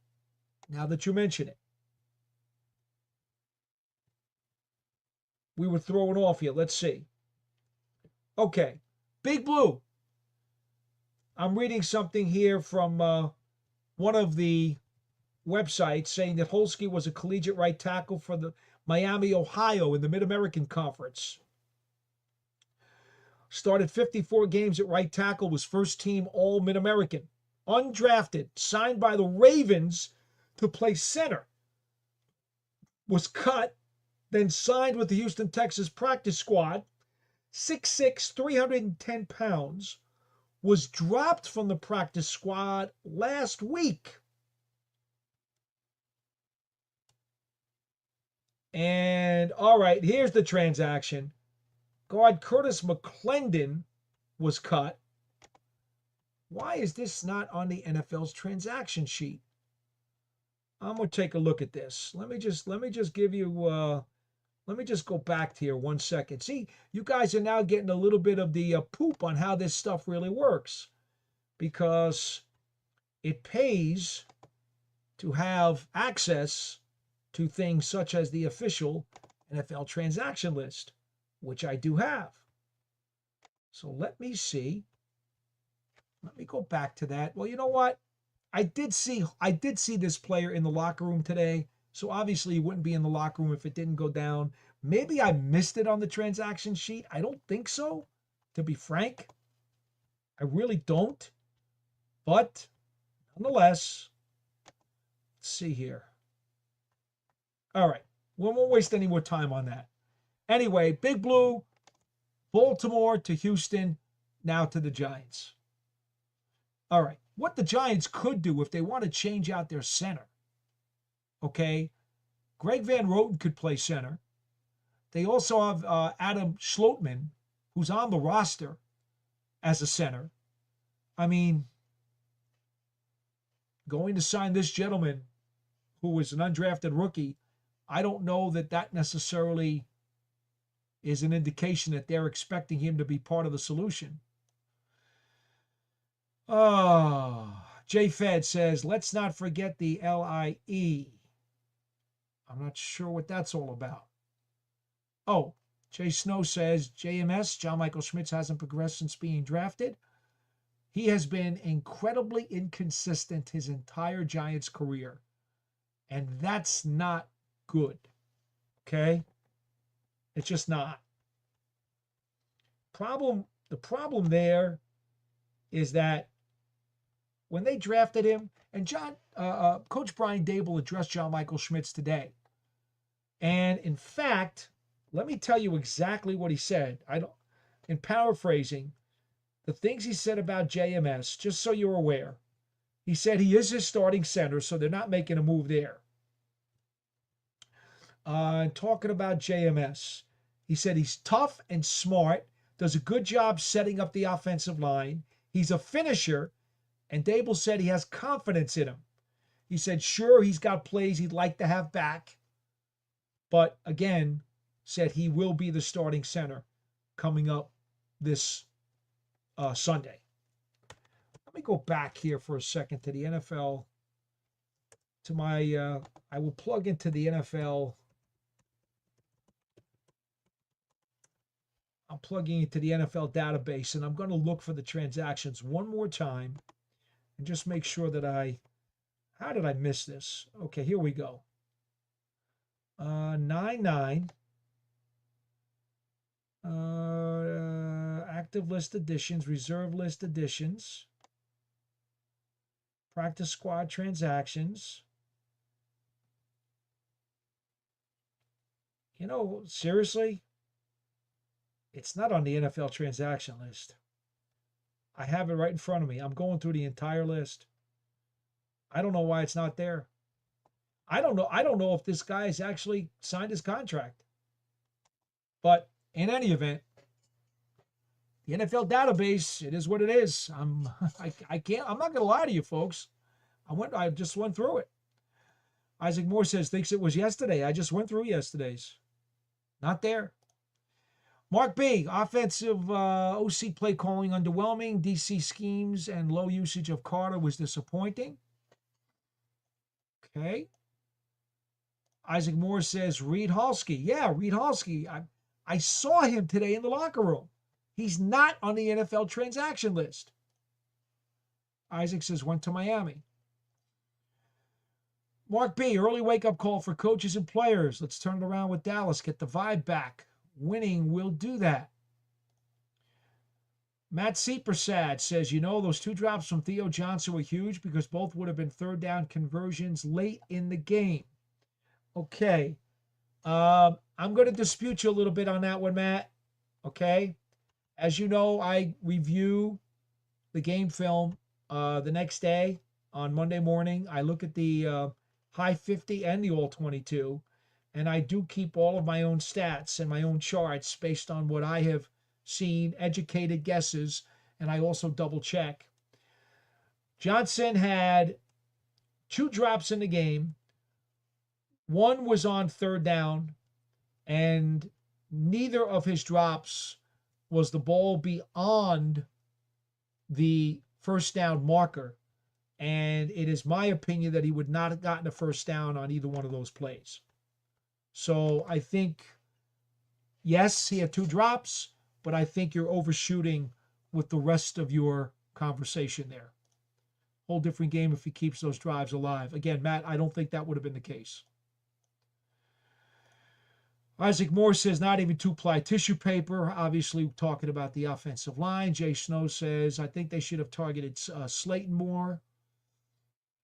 now that you mention it. We were thrown off here. Let's see. Okay. Big Blue. I'm reading something here from one of the websites saying that Holsky was a collegiate right tackle for the Miami, Ohio in the Mid-American Conference. Started 54 games at right tackle, was first team All Mid-American. Undrafted, signed by the Ravens to play center. Was cut, then signed with the Houston Texans practice squad. 6'6", 310 pounds. Was dropped from the practice squad last week. And, all right, here's the transaction. Guard Curtis McClendon was cut. Why is this not on the NFL's transaction sheet? I'm going to take a look at this. Let me just give you, let me just go back here 1 second. See, you guys are now getting a little bit of the poop on how this stuff really works, because it pays to have access to things such as the official NFL transaction list, which I do have. So let me see. Let me go back to that. Well, you know what? I did see this player in the locker room today. So obviously he wouldn't be in the locker room if it didn't go down. Maybe I missed it on the transaction sheet. I don't think so, to be frank. I really don't. But nonetheless, let's see here. All right. We won't waste any more time on that. Anyway, Big Blue, Baltimore to Houston, now to the Giants. All right. What the Giants could do if they want to change out their center. Okay. Greg Van Roten could play center. They also have Adam Schlotman, who's on the roster as a center. I mean, going to sign this gentleman, who is an undrafted rookie, I don't know that necessarily is an indication that they're expecting him to be part of the solution. Jay Fed says, let's not forget the LIE. I'm not sure what that's all about. Oh, Jay Snow says, JMS, John Michael Schmitz, hasn't progressed since being drafted. He has been incredibly inconsistent his entire Giants career. And that's not good. Okay? It's just not. The problem there is that when they drafted him, and Coach Brian Dable addressed John Michael Schmitz today. And in fact, let me tell you exactly what he said. In paraphrasing, the things he said about JMS, just so you're aware. He said he is his starting center, so they're not making a move there. Talking about JMS, he said he's tough and smart, does a good job setting up the offensive line. He's a finisher, and Dable said he has confidence in him. He said, sure, he's got plays he'd like to have back. But again, said he will be the starting center coming up this Sunday. Let me go back here for a second to the NFL. To my, I will plug into the NFL. I'm plugging into the NFL database, and I'm going to look for the transactions one more time and just make sure that how did I miss this? Okay, here we go. 9-9. Active list additions, reserve list additions, practice squad transactions. You know, seriously, it's not on the NFL transaction list. I have it right in front of me. I'm going through the entire list. I don't know why it's not there. I don't know. I don't know if this guy has actually signed his contract. But in any event, the NFL database, it is what it is. I can't, I'm not gonna lie to you folks. I just went through it. Isaac Moore says, thinks it was yesterday. I just went through yesterday's. Not there. Mark B, offensive OC play calling underwhelming. DC schemes and low usage of Carter was disappointing. Okay. Isaac Moore says, Reed Halsky. Yeah, Reed Halsky. I saw him today in the locker room. He's not on the NFL transaction list. Isaac says, went to Miami. Mark B, early wake-up call for coaches and players. Let's turn it around with Dallas. Get the vibe back. Winning will do that. Matt Seepersad says, you know, those 2 drops from Theo Johnson were huge because both would have been third down conversions late in the game. Okay. I'm going to dispute you a little bit on that one, Matt. Okay. As you know, I review the game film the next day on Monday morning. I look at the high 50 and the all 22, and I do keep all of my own stats and my own charts based on what I have seen, educated guesses, and I also double check. Johnson had 2 drops in the game. One was on third down, and neither of his drops was the ball beyond the first down marker. And it is my opinion that he would not have gotten a first down on either one of those plays. So I think, yes, he had 2 drops, but I think you're overshooting with the rest of your conversation there. Whole different game if he keeps those drives alive. Again, Matt, I don't think that would have been the case. Isaac Moore says not even 2-ply tissue paper. Obviously, talking about the offensive line. Jay Snow says, I think they should have targeted Slayton more.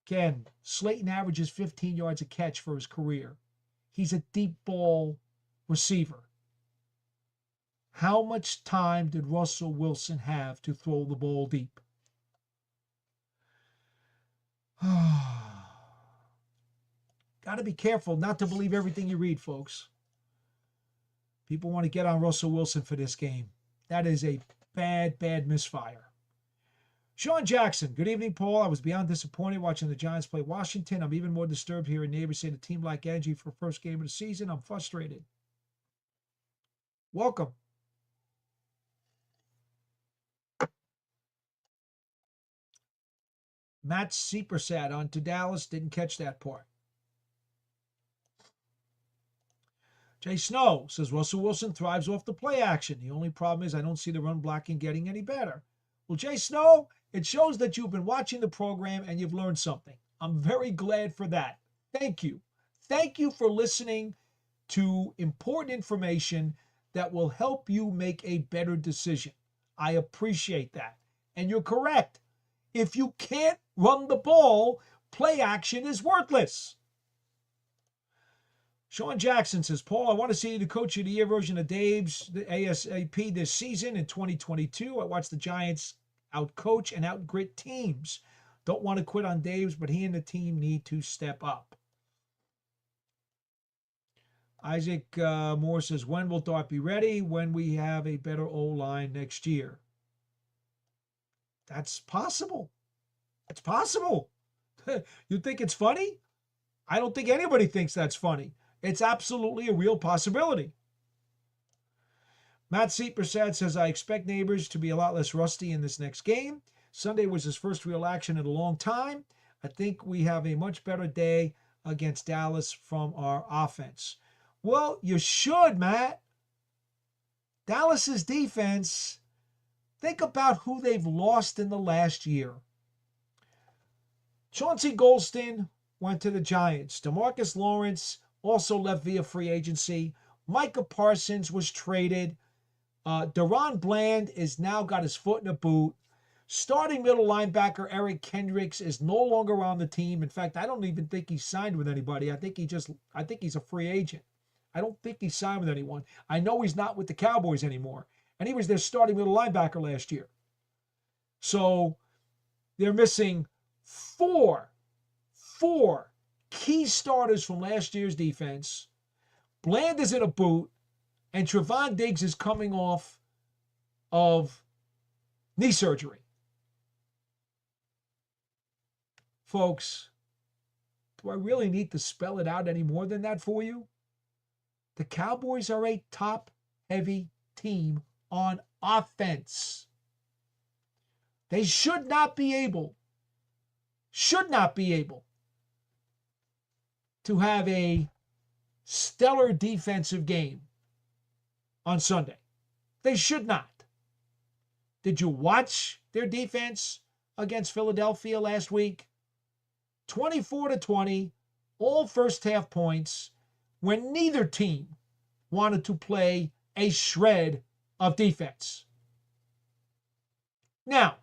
Again, Slayton averages 15 yards a catch for his career. He's a deep ball receiver. How much time did Russell Wilson have to throw the ball deep? Got to be careful not to believe everything you read, folks. People want to get on Russell Wilson for this game. That is a bad misfire. Sean Jackson, good evening, Paul. I was beyond disappointed watching the Giants play Washington. I'm even more disturbed hearing neighbors say the team lacked energy for first game of the season. I'm frustrated. Welcome. Matt Seepersad on to Dallas. Didn't catch that part. Jay Snow says Russell Wilson thrives off the play action. The only problem is I don't see the run blocking getting any better. Well, Jay Snow, it shows that you've been watching the program and you've learned something. I'm very glad for that. Thank you. Thank you for listening to important information that will help you make a better decision. I appreciate that. And you're correct. If you can't run the ball, play action is worthless. Sean Jackson says, Paul, I want to see the coach of the year version of Dave's the ASAP this season in 2022. I watched the Giants out-coach and out-grit teams. Don't want to quit on Dave's, but he and the team need to step up. Isaac Moore says, when will Dart be ready? When we have a better O-line next year. That's possible. It's possible. You think it's funny? I don't think anybody thinks that's funny. It's absolutely a real possibility. Matt Seepersad says, I expect Neighbors to be a lot less rusty in this next game. Sunday was his first real action in a long time. I think we have a much better day against Dallas from our offense. Well, you should, Matt. Dallas's defense, think about who they've lost in the last year. Chauncey Golston went to the Giants. DeMarcus Lawrence also left via free agency. Micah Parsons was traded. Deron Bland is now got his foot in a boot. Starting middle linebacker Eric Kendricks is no longer on the team. In fact, I don't even think he's signed with anybody. I think he's a free agent. I don't think he's signed with anyone. I know he's not with the Cowboys anymore. And he was their starting middle linebacker last year. So they're missing four key starters from last year's defense. Bland is in a boot, and Trevon Diggs is coming off of knee surgery. Folks, do I really need to spell it out any more than that for you? The Cowboys are a top-heavy team on offense. They should not be able to have a stellar defensive game on Sunday. They should not. Did you watch their defense against Philadelphia last week? 24-20, all first half points, when neither team wanted to play a shred of defense. Now,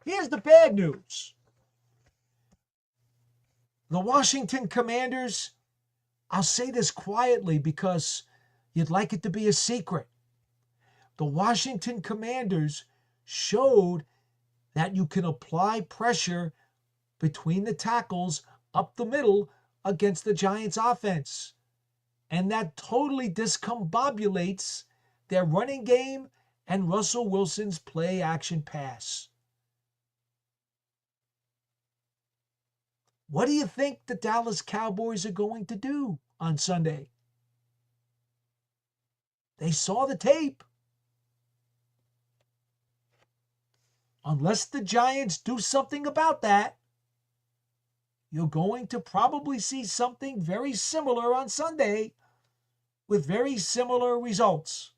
here's the bad news. The Washington Commanders, I'll say this quietly because you'd like it to be a secret. The Washington Commanders showed that you can apply pressure between the tackles up the middle against the Giants offense. And that totally discombobulates their running game and Russell Wilson's play action pass. What do you think the Dallas Cowboys are going to do on Sunday? They saw the tape. Unless the Giants do something about that, you're going to probably see something very similar on Sunday with very similar results.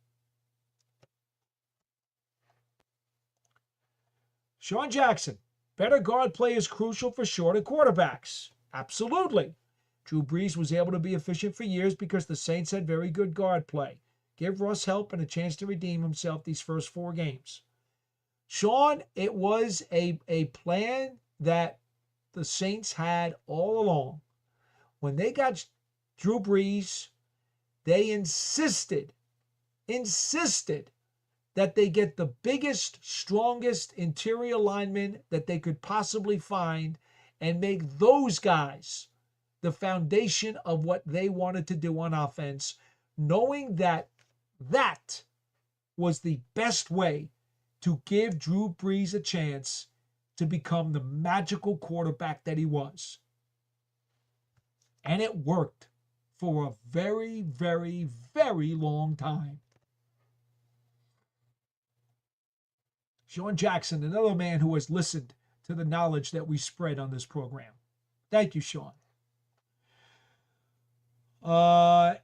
Sean Jackson, better guard play is crucial for shorter quarterbacks. Absolutely. Drew Brees was able to be efficient for years because the Saints had very good guard play. Give Russ help and a chance to redeem himself these first 4 games. Sean, it was a plan that the Saints had all along. When they got Drew Brees, they insisted that they get the biggest, strongest interior linemen that they could possibly find and make those guys the foundation of what they wanted to do on offense, knowing that that was the best way to give Drew Brees a chance to become the magical quarterback that he was. And it worked for a very, very, very long time. Sean Jackson, another man who has listened to the knowledge that we spread on this program. Thank you, Sean. Was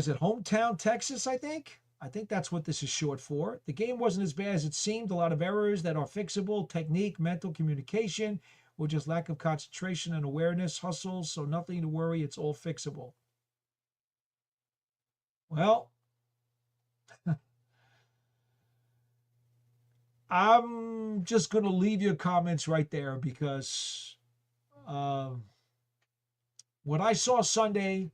it Hometown, Texas, I think? I think that's what this is short for. The game wasn't as bad as it seemed. A lot of errors that are fixable, technique, mental communication, or just lack of concentration and awareness, hustles, so nothing to worry. It's all fixable. Well, I'm just going to leave your comments right there because what I saw Sunday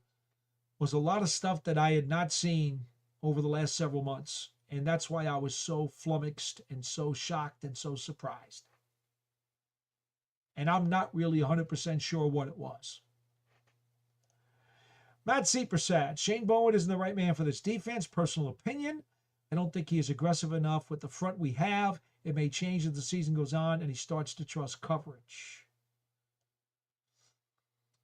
was a lot of stuff that I had not seen over the last several months. And that's why I was so flummoxed and so shocked and so surprised. And I'm not really 100% sure what it was. Matt Seepersad, Shane Bowen isn't the right man for this defense. Personal opinion. I don't think he is aggressive enough with the front we have. It may change as the season goes on and he starts to trust coverage.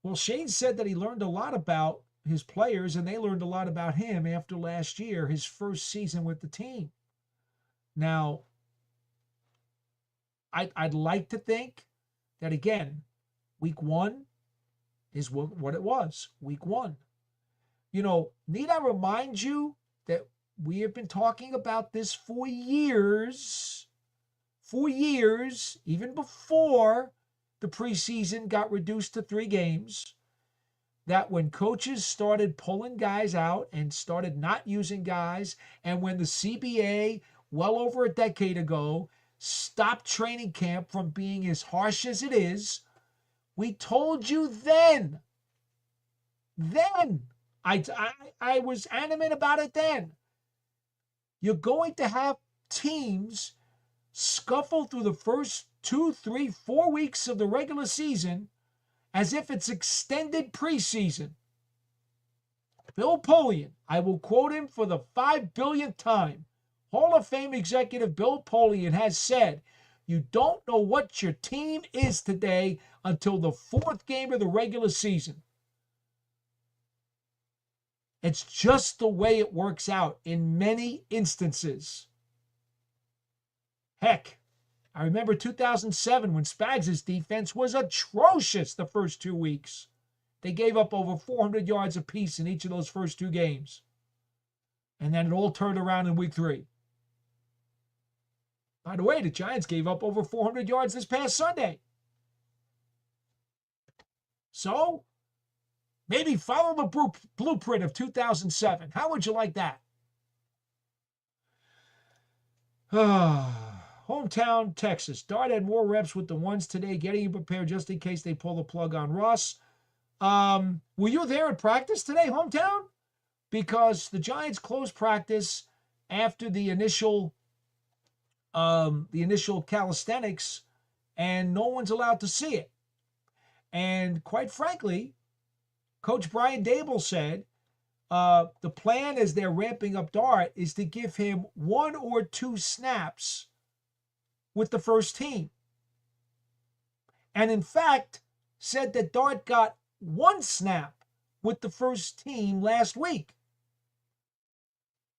Well, Shane said that he learned a lot about his players, and they learned a lot about him after last year, his first season with the team. Now, I'd like to think that, again, week one is what it was, week one. Need I remind you that we have been talking about this for years, even before the preseason got reduced to 3 games, that when coaches started pulling guys out and started not using guys, and when the CBA, well over a decade ago, stopped training camp from being as harsh as it is, we told you then, I was adamant about it then. You're going to have teams scuffle through the first 2, 3, 4 weeks of the regular season as if it's extended preseason. Bill Polian, I will quote him for the 5 billionth time. Hall of Fame executive Bill Polian has said, you don't know what your team is today until the 4th game of the regular season. It's just the way it works out in many instances. Heck, I remember 2007 when Spags' defense was atrocious the first 2 weeks. They gave up over 400 yards apiece in each of those first 2 games. And then it all turned around in week 3. By the way, the Giants gave up over 400 yards this past Sunday. So, maybe follow the blueprint of 2007. How would you like that? Hometown, Texas. Dart had more reps with the ones today, getting him prepared just in case they pull the plug on Ross. Were you there at practice today, hometown? Because the Giants closed practice after the initial calisthenics, and no one's allowed to see it. And quite frankly, Coach Brian Dable said the plan as they're ramping up Dart is to give him 1 or 2 snaps with the first team. And in fact, said that Dart got 1 snap with the first team last week.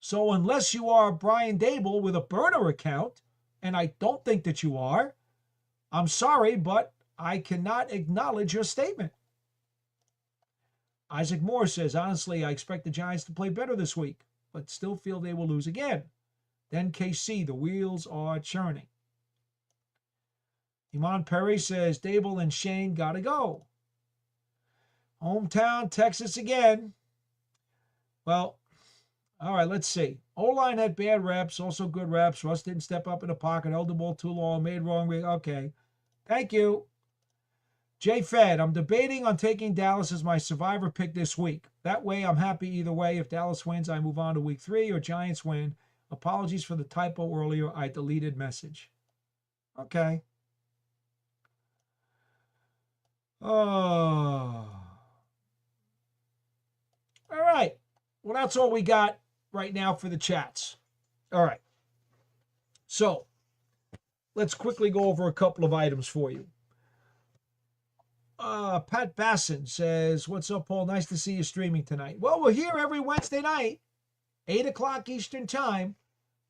So unless you are Brian Dable with a burner account, and I don't think that you are, I'm sorry, but I cannot acknowledge your statement. Isaac Moore says, honestly, I expect the Giants to play better this week, but still feel they will lose again. Then KC, the wheels are churning. Iman Perry says, Dable and Shane got to go. Hometown, Texas again. Well, all right, let's see. O-line had bad reps, also good reps. Russ didn't step up in the pocket, held the ball too long, made wrong. Okay, thank you. Jay Fed, I'm debating on taking Dallas as my survivor pick this week. That way, I'm happy either way. If Dallas wins, I move on to week 3, or Giants win. Apologies for the typo earlier. I deleted message. Okay. Oh. All right. Well, that's all we got right now for the chats. All right. So, let's quickly go over a couple of items for you. Pat Basson says, what's up, Paul? Nice to see you streaming tonight. Well, we're here every Wednesday night, 8 o'clock Eastern time.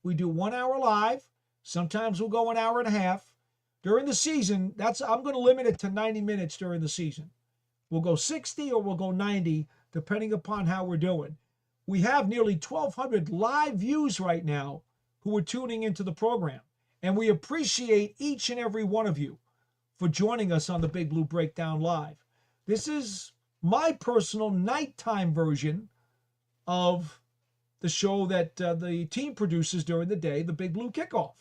We do 1 hour live. Sometimes we'll go an hour and a half. During the season, I'm going to limit it to 90 minutes during the season. We'll go 60 or we'll go 90, depending upon how we're doing. We have nearly 1,200 live views right now who are tuning into the program. And we appreciate each and every one of you for joining us on the Big Blue Breakdown Live. This is my personal nighttime version of the show that the team produces during the day, the Big Blue Kickoff.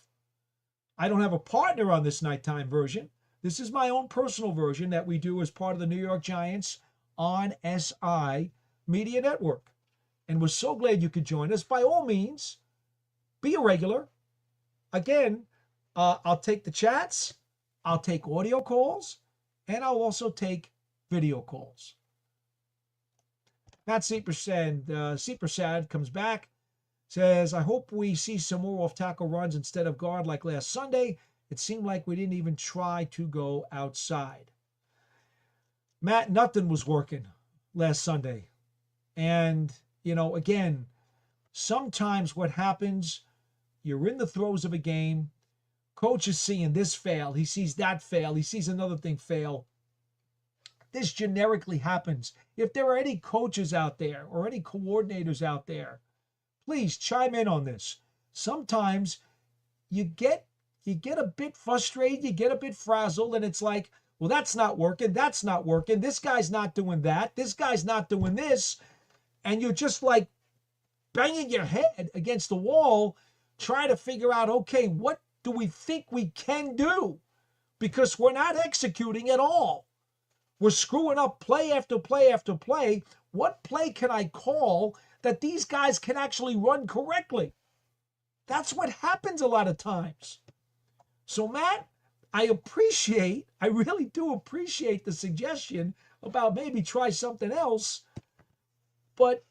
I don't have a partner on this nighttime version. This is my own personal version that we do as part of the New York Giants on SI Media Network. And we're so glad you could join us. By all means, be a regular. Again, I'll take the chats, I'll take audio calls, and I'll also take video calls. Matt Seepersad comes back, says, I hope we see some more off-tackle runs instead of guard like last Sunday. It seemed like we didn't even try to go outside. Matt, nothing was working last Sunday. And, again, sometimes what happens, you're in the throes of a game, coach is seeing this fail, he sees that fail, he sees another thing fail. This generically happens. If there are any coaches out there or any coordinators out there, please chime in on this. Sometimes you get a bit frustrated, you get a bit frazzled, and it's like, well, that's not working, this guy's not doing that, this guy's not doing this, and you're just like banging your head against the wall trying to figure out, okay, what do we think we can do? Because we're not executing at all. We're screwing up play after play after play. What play can I call that these guys can actually run correctly? That's what happens a lot of times. So, Matt, I really do appreciate the suggestion about maybe try something else. But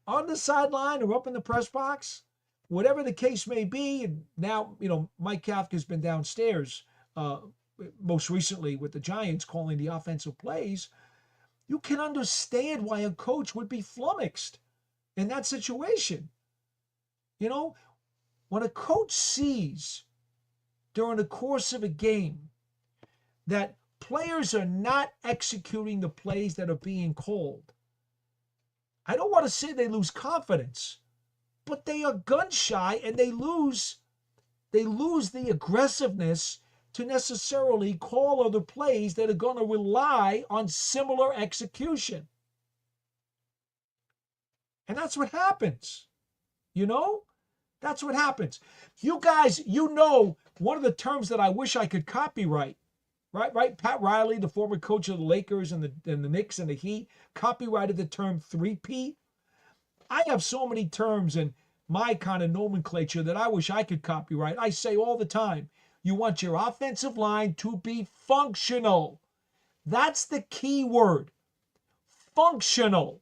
on the sideline or up in the press box, whatever the case may be, and now, Mike Kafka's been downstairs most recently with the Giants calling the offensive plays, you can understand why a coach would be flummoxed in that situation. When a coach sees during the course of a game that players are not executing the plays that are being called, I don't want to say they lose confidence, but they are gun shy and they lose the aggressiveness to necessarily call other plays that are going to rely on similar execution. And that's what happens. That's what happens. You guys, one of the terms that I wish I could copyright, right? Pat Riley, the former coach of the Lakers and the Knicks and the Heat, copyrighted the term three-peat. I have so many terms in my kind of nomenclature that I wish I could copyright. I say all the time, you want your offensive line to be functional. That's the key word. Functional.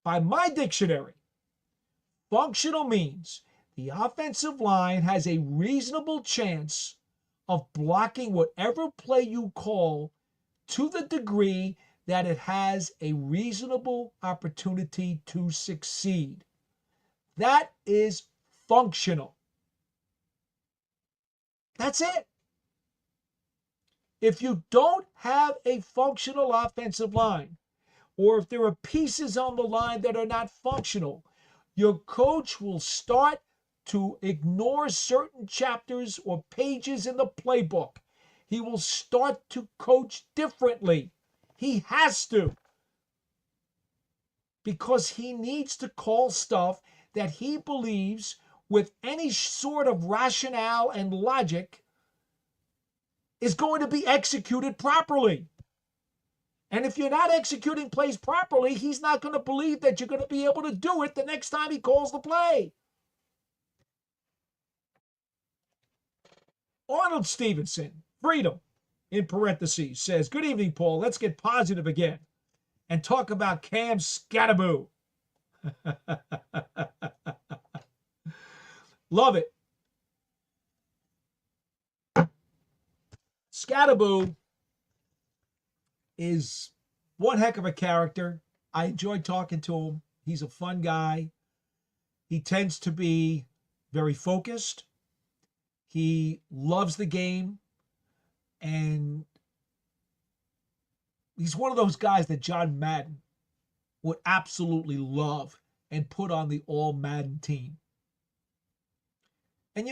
By my dictionary, functional means the offensive line has a reasonable chance of blocking whatever play you call to the degree that it has a reasonable opportunity to succeed. That is functional. That's it. If you don't have a functional offensive line, or if there are pieces on the line that are not functional, your coach will start to ignore certain chapters or pages in the playbook. He will start to coach differently. He has to. Because he needs to call stuff that he believes, with any sort of rationale and logic, is going to be executed properly. And if you're not executing plays properly, he's not going to believe that you're going to be able to do it the next time he calls the play. Arnold Stevenson, Freedom, in parentheses, says, good evening, Paul. Let's get positive again and talk about Cam Scatterboo. Love it. Scatterboo is one heck of a character. I enjoy talking to him. He's a fun guy. He tends to be very focused. He loves the game. And he's one of those guys that John Madden would absolutely love and put on the all Madden team. And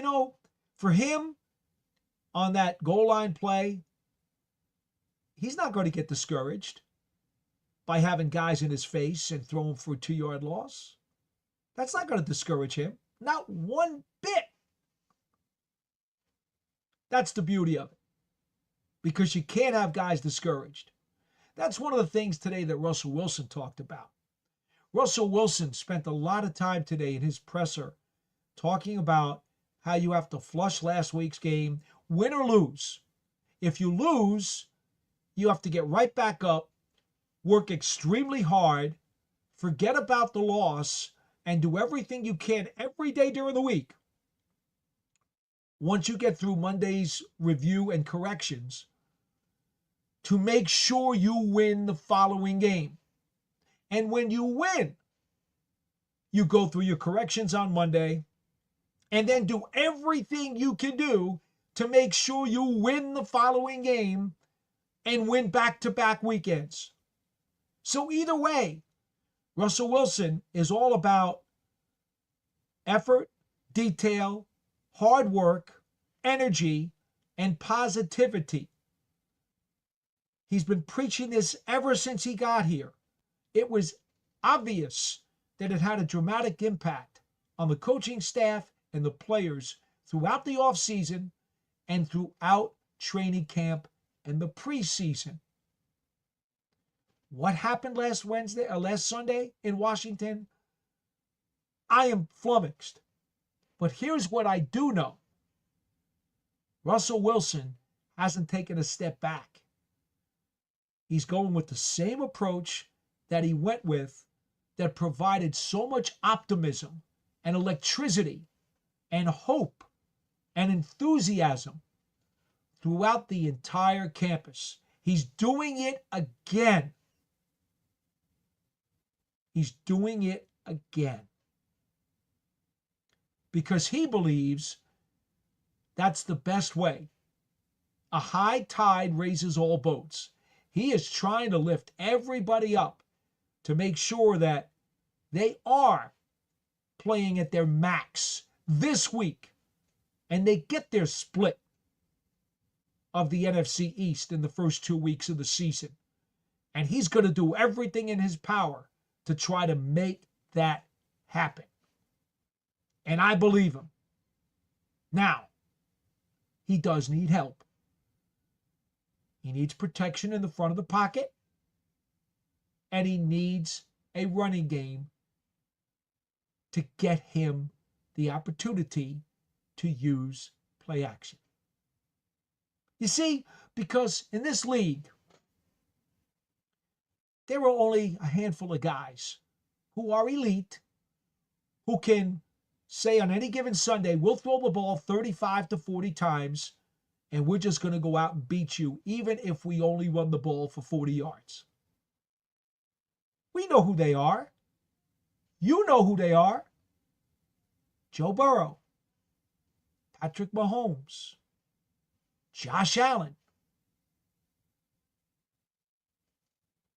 for him, on that goal line play, he's not going to get discouraged by having guys in his face and throw him for a 2-yard loss. That's not going to discourage him. Not one bit. That's the beauty of it. Because you can't have guys discouraged. That's one of the things today that Russell Wilson talked about. Russell Wilson spent a lot of time today in his presser talking about how you have to flush last week's game, win or lose. If you lose, you have to get right back up, work extremely hard, forget about the loss, and do everything you can every day during the week. Once you get through Monday's review and corrections, to make sure you win the following game. And when you win, you go through your corrections on Monday and then do everything you can do to make sure you win the following game and win back-to-back weekends. So either way, Russell Wilson is all about effort, detail, hard work, energy, and positivity. He's been preaching this ever since he got here. It was obvious that it had a dramatic impact on the coaching staff and the players throughout the offseason and throughout training camp and the preseason. What happened last Sunday in Washington? I am flummoxed. But here's what I do know. Russell Wilson hasn't taken a step back. He's going with the same approach that he went with that provided so much optimism and electricity and hope and enthusiasm throughout the entire campus. He's doing it again. He's doing it again. Because he believes that's the best way. A high tide raises all boats. He is trying to lift everybody up to make sure that they are playing at their max this week and they get their split of the NFC East in the first 2 weeks of the season. And he's going to do everything in his power to try to make that happen. And I believe him. Now, he does need help. He needs protection in the front of the pocket. And he needs a running game to get him the opportunity to use play action. You see, because in this league, there are only a handful of guys who are elite, who can say on any given Sunday, we'll throw the ball 35 to 40 times, and we're just going to go out and beat you, even if we only run the ball for 40 yards. We know who they are. You know who they are. Joe Burrow, Patrick Mahomes, Josh Allen,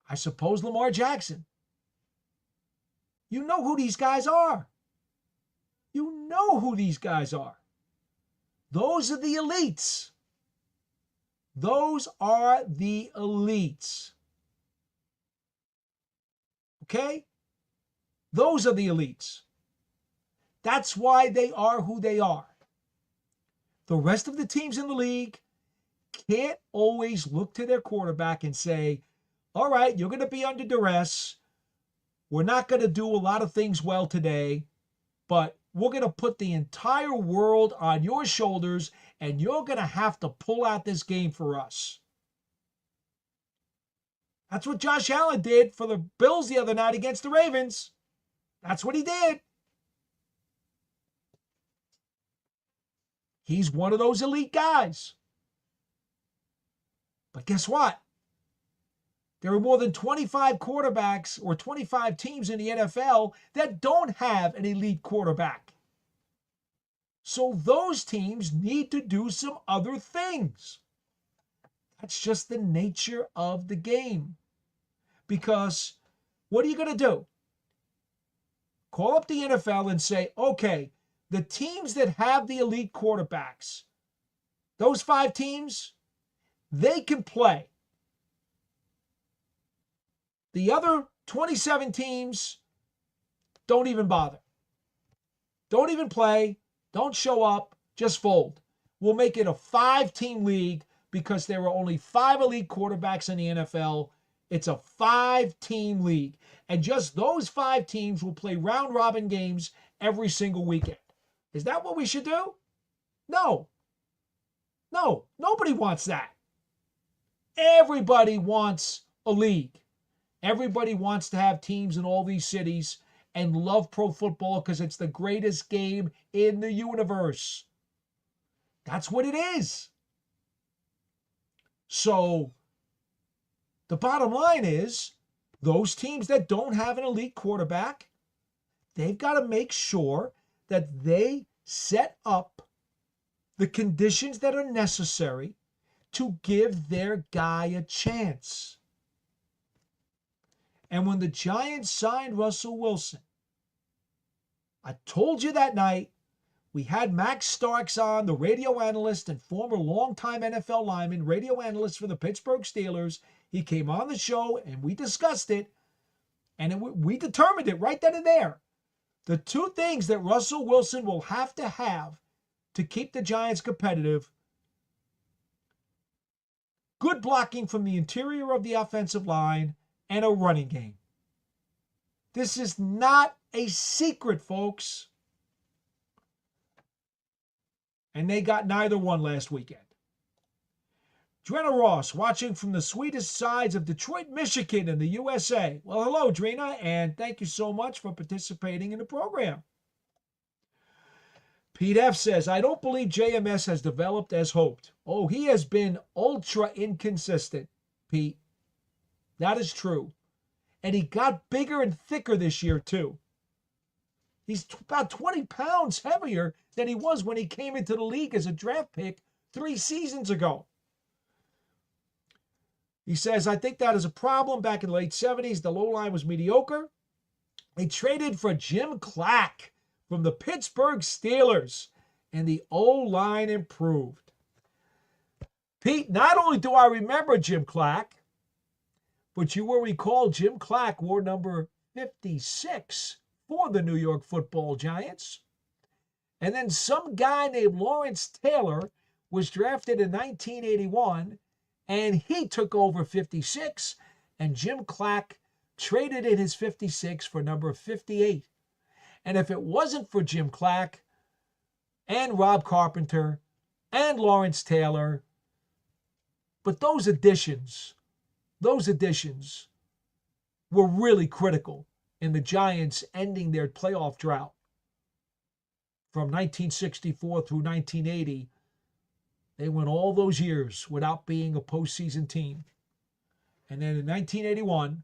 I suppose Lamar Jackson. You know who these guys are. You know who these guys are. Those are the elites. Those are the elites. Okay? Those are the elites. That's why they are who they are. The rest of the teams in the league can't always look to their quarterback and say, all right, you're going to be under duress. We're not going to do a lot of things well today, but we're going to put the entire world on your shoulders, and you're going to have to pull out this game for us. That's what Josh Allen did for the Bills the other night against the Ravens. That's what he did. He's one of those elite guys. But guess what? There are more than 25 quarterbacks or 25 teams in the NFL that don't have an elite quarterback. So those teams need to do some other things. That's just the nature of the game. Because what are you going to do? Call up the NFL and say, okay, the teams that have the elite quarterbacks, those 5 teams, they can play. The other 27 teams, don't even bother. Don't even play. Don't show up. Just fold. We'll make it a 5-team league because there are only 5 elite quarterbacks in the NFL. It's a 5-team league. And just those 5 teams will play round-robin games every single weekend. Is that what we should do? No. No, nobody wants that. Everybody wants a league. Everybody wants to have teams in all these cities and love pro football because it's the greatest game in the universe. That's what it is. So The bottom line is those teams that don't have an elite quarterback, they've got to make sure that they set up the conditions that are necessary to give their guy a chance. And when the Giants signed Russell Wilson, I told you that night, we had Max Starks on, the radio analyst and former longtime NFL lineman, radio analyst for the Pittsburgh Steelers. He came on the show and we discussed it, and we determined it right then and there. The two things that Russell Wilson will have to keep the Giants competitive: good blocking from the interior of the offensive line and a running game. This is not a secret, folks. And they got neither one last weekend. Drina Ross, watching from the sweetest sides of Detroit, Michigan in the USA. Well, hello, Drina, and thank you so much for participating in the program. Pete F. says, I don't believe JMS has developed as hoped. Oh, he has been ultra inconsistent, Pete. That is true. And he got bigger and thicker this year, too. He's about 20 pounds heavier than he was when he came into the league as a draft pick 3 seasons ago. He says, I think that is a problem. Back in the late 70s, the low line was mediocre. They traded for Jim Clack from the Pittsburgh Steelers, and the O-line improved. Pete, not only do I remember Jim Clack, but you will recall Jim Clack wore number 56 for the New York Football Giants. And then some guy named Lawrence Taylor was drafted in 1981, and he took over 56, and Jim Clack traded in his 56 for number 58. And if it wasn't for Jim Clack and Rob Carpenter and Lawrence Taylor, but those additions were really critical in the Giants ending their playoff drought from 1964 through 1980. They went all those years without being a postseason team. And then in 1981,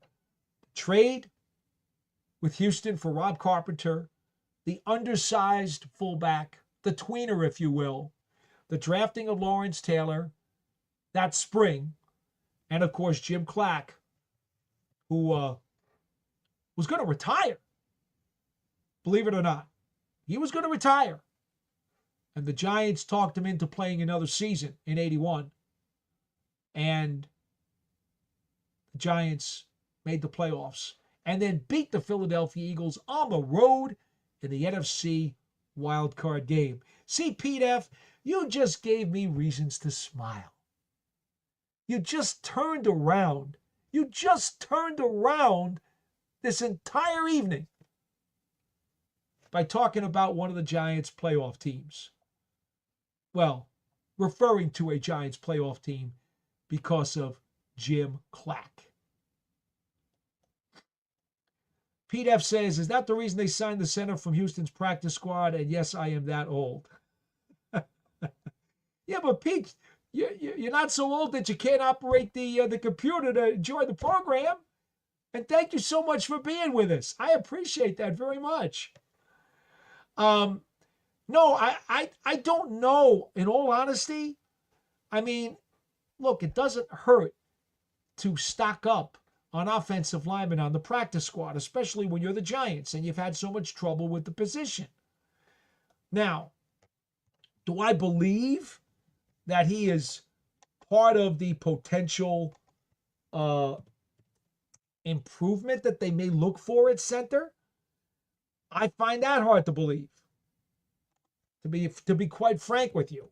trade with Houston for Rob Carpenter, the undersized fullback, the tweener, if you will, the drafting of Lawrence Taylor that spring, and of course Jim Clack, who was going to retire. Believe it or not, he was going to retire. And the Giants talked him into playing another season in 81. And the Giants made the playoffs and then beat the Philadelphia Eagles on the road in the NFC wildcard game. See, Pete F., you just gave me reasons to smile. You just turned around. You just turned around this entire evening by talking about one of the Giants' playoff teams. Well, referring to a Giants playoff team because of Jim Clack. Pete F. says, is that the reason they signed the center from Houston's practice squad? And yes, I am that old. Yeah, but Pete, you're not so old that you can't operate the computer to enjoy the program. And thank you so much for being with us. I appreciate that very much. No, I don't know, in all honesty. I mean, look, it doesn't hurt to stock up on offensive linemen on the practice squad, especially when you're the Giants and you've had so much trouble with the position. Now, do I believe that he is part of the potential improvement that they may look for at center? I find that hard to believe. To be quite frank with you,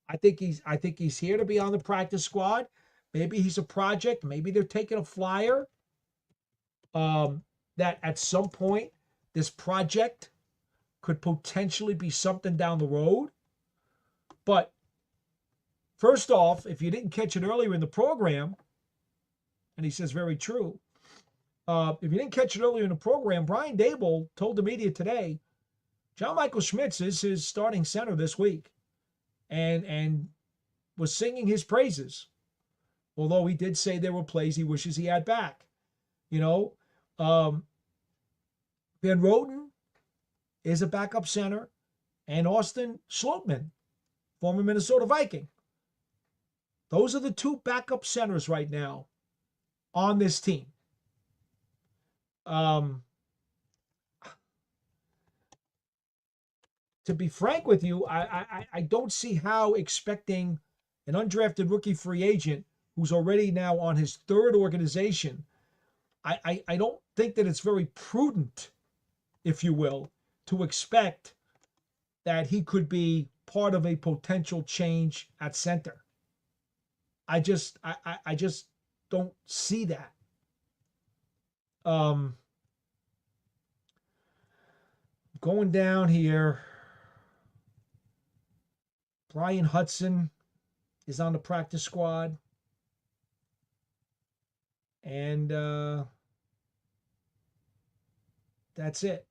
I think he's here to be on the practice squad. Maybe he's a project. Maybe they're taking a flyer. That at some point this project could potentially be something down the road. But first off, if you didn't catch it earlier in the program, and he says very true, if you didn't catch it earlier in the program, Brian Dable told the media today, John Michael Schmitz is his starting center this week, and was singing his praises. Although he did say there were plays he wishes he had back. You know, um, Van Roten is a backup center, and Austin Schlottman, former Minnesota Viking. Those are the two backup centers right now on this team. Um, to be frank with you, I don't see how expecting an undrafted rookie free agent who's already now on his third organization, I don't think that it's very prudent, if you will, to expect that he could be part of a potential change at center. I just don't see that. Um, going down here, Brian Hudson is on the practice squad. And that's it.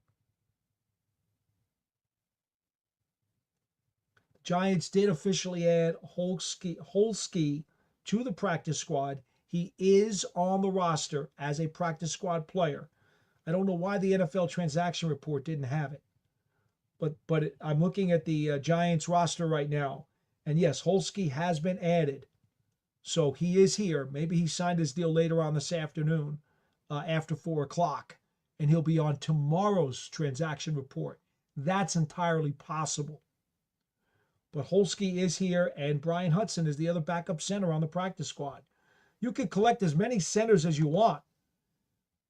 Giants did officially add Holski to the practice squad. He is on the roster as a practice squad player. I don't know why the NFL transaction report didn't have it. But I'm looking at the Giants roster right now. And yes, Holski has been added. So he is here. Maybe he signed his deal later on this afternoon after 4 o'clock. And he'll be on tomorrow's transaction report. That's entirely possible. But Holski is here, and Brian Hudson is the other backup center on the practice squad. You can collect as many centers as you want.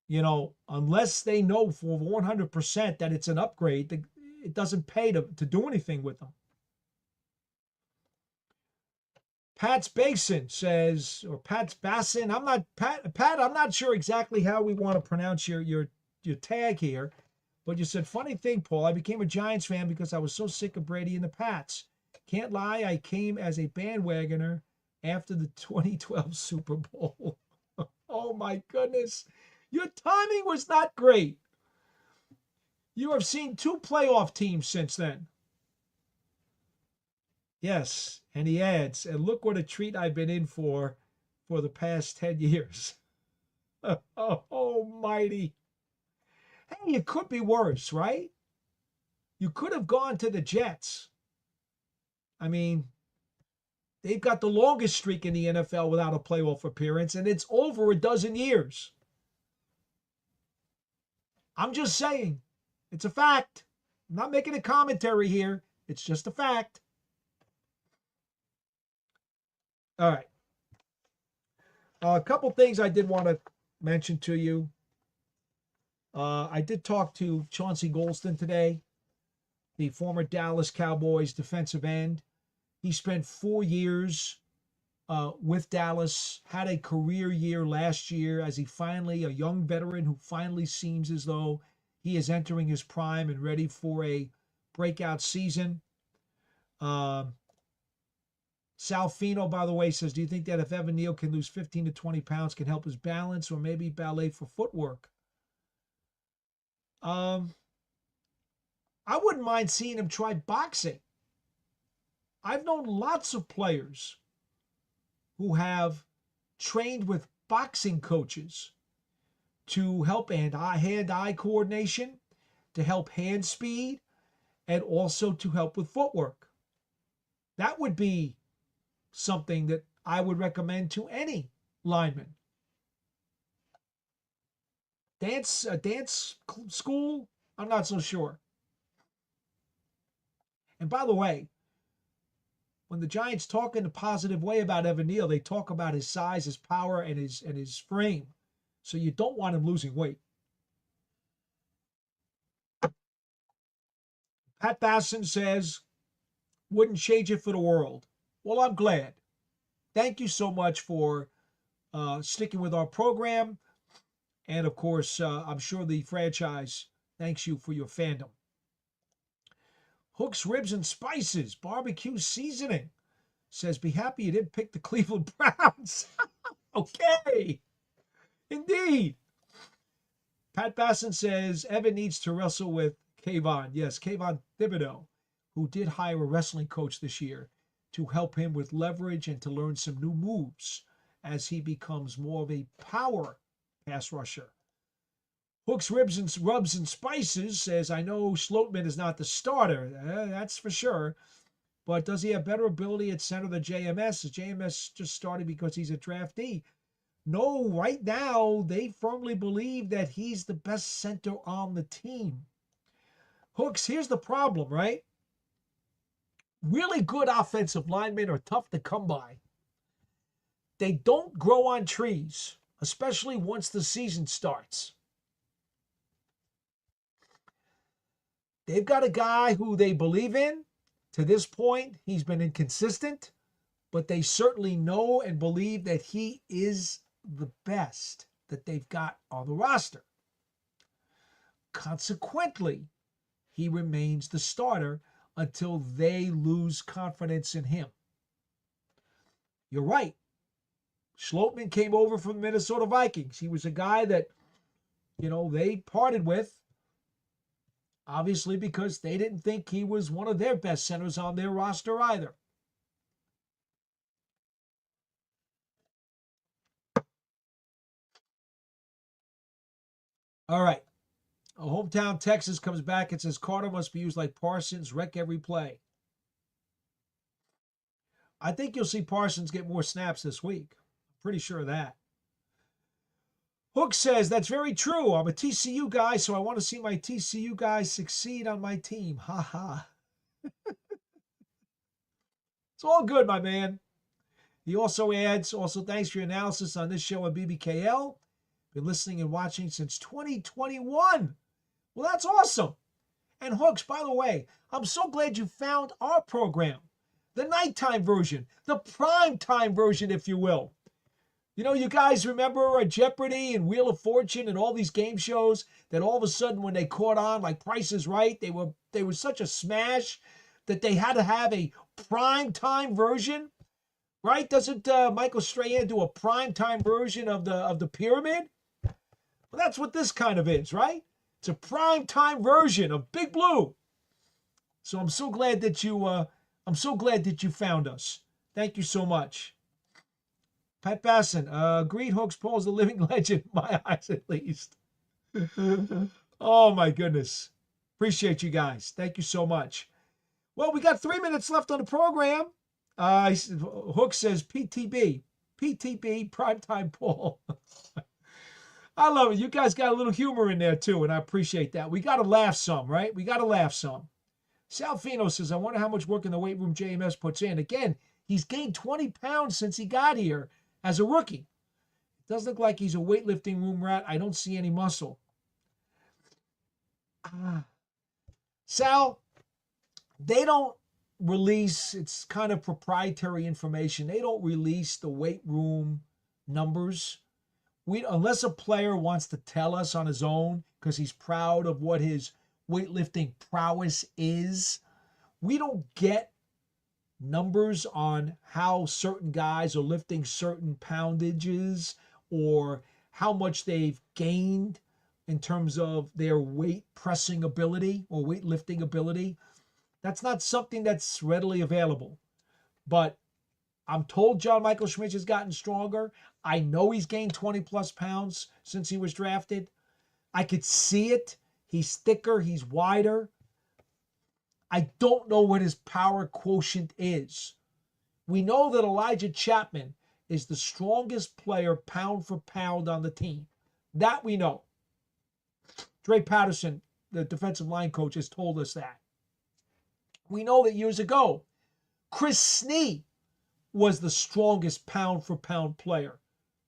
You know, unless they know for 100% that it's an upgrade, it doesn't pay to do anything with them. Pat's Basin says, or Pat's Bassin. I'm not Pat. I'm not sure exactly how we want to pronounce your tag here, but you said, funny thing, Paul. I became a Giants fan because I was so sick of Brady and the Pats. Can't lie, I came as a bandwagoner after the 2012 Super Bowl. Oh my goodness, your timing was not great. You have seen 2 playoff teams since then. Yes, and he adds, and look what a treat I've been in for the past 10 years. Oh, almighty. Hey, it could be worse, right? You could have gone to the Jets. I mean, they've got the longest streak in the NFL without a playoff appearance, and it's over a dozen years. I'm just saying. It's a fact. I'm not making a commentary here. It's just a fact. All right. A couple things I did want to mention to you. I did talk to Chauncey Golston today, the former Dallas Cowboys defensive end. He spent 4 years with Dallas, had a career year last year as a young veteran who finally seems as though he is entering his prime and ready for a breakout season. Sal Fino, by the way, says, do you think that if Evan Neal can lose 15 to 20 pounds can help his balance or maybe ballet for footwork? I wouldn't mind seeing him try boxing. I've known lots of players who have trained with boxing coaches to help hand-eye coordination, to help hand speed, and also to help with footwork. That would be something that I would recommend to any lineman. Dance school, I'm not so sure. And by the way, when the Giants talk in a positive way about Evan Neal, they talk about his size, his power, and his frame. So you don't want him losing weight. Pat Basson says, wouldn't change it for the world. Well, I'm glad. Thank you so much for sticking with our program. And of course, I'm sure the franchise thanks you for your fandom. Hooks, Ribs, and Spices, barbecue seasoning, says, be happy you didn't pick the Cleveland Browns. Okay. Indeed. Pat Basson says, Evan needs to wrestle with Kayvon. Yes, Kayvon Thibodeau, who did hire a wrestling coach this year to help him with leverage and to learn some new moves as he becomes more of a power pass rusher. Hooks, Ribs, and Rubs and Spices says, I know Sloatman is not the starter. That's for sure. But does he have better ability at center than JMS? Is JMS just starting because he's a draftee? No, right now, they firmly believe that he's the best center on the team. Hooks, here's the problem, right? Really good offensive linemen are tough to come by. They don't grow on trees, especially once the season starts. They've got a guy who they believe in. To this point, he's been inconsistent, but they certainly know and believe that he is the best that they've got on the roster. Consequently, he remains the starter until they lose confidence in him. You're right. Sloatman came over from the Minnesota Vikings. He was a guy that, they parted with, obviously because they didn't think he was one of their best centers on their roster either. All right. A hometown Texas comes back and says Carter must be used like Parsons, wreck every play. I think you'll see Parsons get more snaps this week. I'm pretty sure of that. Hook says, that's very true. I'm a TCU guy, so I want to see my TCU guys succeed on my team. Ha ha. It's all good, my man. He also adds, thanks for your analysis on this show on BBKL. Been listening and watching since 2021. Well, that's awesome. And Hooks, by the way, I'm so glad you found our program. The nighttime version, the primetime version, if you will. You guys remember Jeopardy and Wheel of Fortune and all these game shows that all of a sudden when they caught on, like Price is Right, they were such a smash that they had to have a primetime version, right? Doesn't Michael Strahan do a primetime version of the pyramid? Well, that's what this kind of is, right? It's a primetime version of Big Blue. So I'm so glad that you found us. Thank you so much. Pat Basson, agreed Hooks Paul's a living legend, in my eyes at least. Oh my goodness. Appreciate you guys. Thank you so much. Well, we got 3 minutes left on the program. Hook says PTB, Primetime Paul. I love it. You guys got a little humor in there too, and I appreciate that. We got to laugh some, right? We got to laugh some. Salfino says, I wonder how much work in the weight room JMS puts in. Again, he's gained 20 pounds since he got here as a rookie. It doesn't look like he's a weightlifting room rat. I don't see any muscle. Sal, they don't release, it's kind of proprietary information. They don't release the weight room numbers. Unless a player wants to tell us on his own because he's proud of what his weightlifting prowess is, we don't get numbers on how certain guys are lifting certain poundages or how much they've gained in terms of their weight pressing ability or weightlifting ability. That's not something that's readily available. But I'm told John Michael Schmitz has gotten stronger. I know he's gained 20 plus pounds since he was drafted. I could see it. He's thicker. He's wider. I don't know what his power quotient is. We know that Elijah Chapman is the strongest player pound for pound on the team. That we know. Dre Patterson, the defensive line coach, has told us that. We know that years ago, Chris Snee was the strongest pound for pound player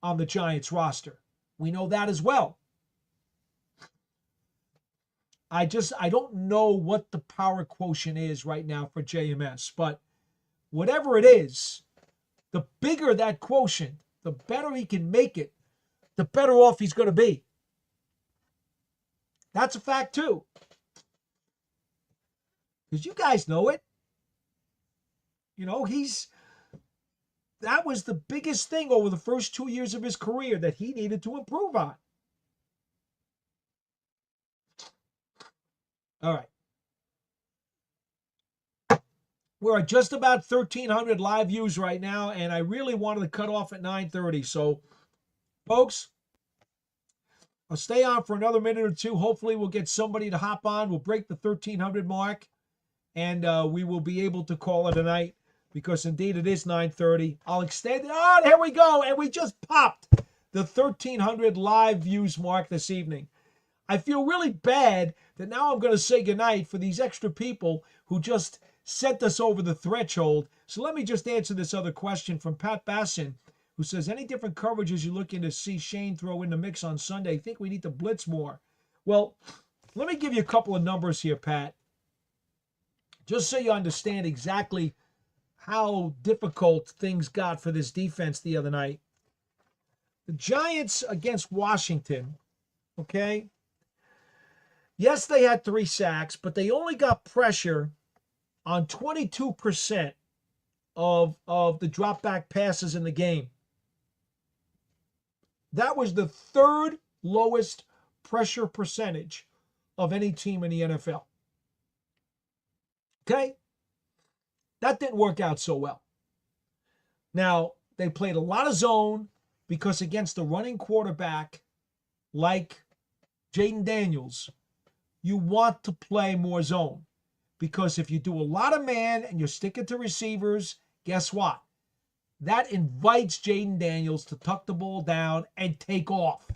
on the Giants roster. We know that as well. I don't know what the power quotient is right now for JMS, but whatever it is, the bigger that quotient, the better he can make it, the better off he's going to be. That's a fact too. Because you guys know it. That was the biggest thing over the first 2 years of his career that he needed to improve on. All right. We're at just about 1,300 live views right now, and I really wanted to cut off at 9:30. So, folks, I'll stay on for another minute or two. Hopefully, we'll get somebody to hop on. We'll break the 1,300 mark, and we will be able to call it a night because, indeed, it is 9:30. I'll extend it. Oh, there we go. And we just popped the 1,300 live views mark this evening. I feel really bad that now I'm going to say goodnight for these extra people who just sent us over the threshold. So let me just answer this other question from Pat Bassin, who says, any different coverages you're looking to see Shane throw in the mix on Sunday? I think we need to blitz more. Well, let me give you a couple of numbers here, Pat, just so you understand exactly how difficult things got for this defense the other night. The Giants against Washington, okay? Yes, they had 3 sacks, but they only got pressure on 22% of the drop back passes in the game. That was the 3rd lowest pressure percentage of any team in the NFL. Okay? That didn't work out so well. Now, they played a lot of zone because against a running quarterback like Jaden Daniels, you want to play more zone. Because if you do a lot of man and you're sticking to receivers, guess what? That invites Jaden Daniels to tuck the ball down and take off.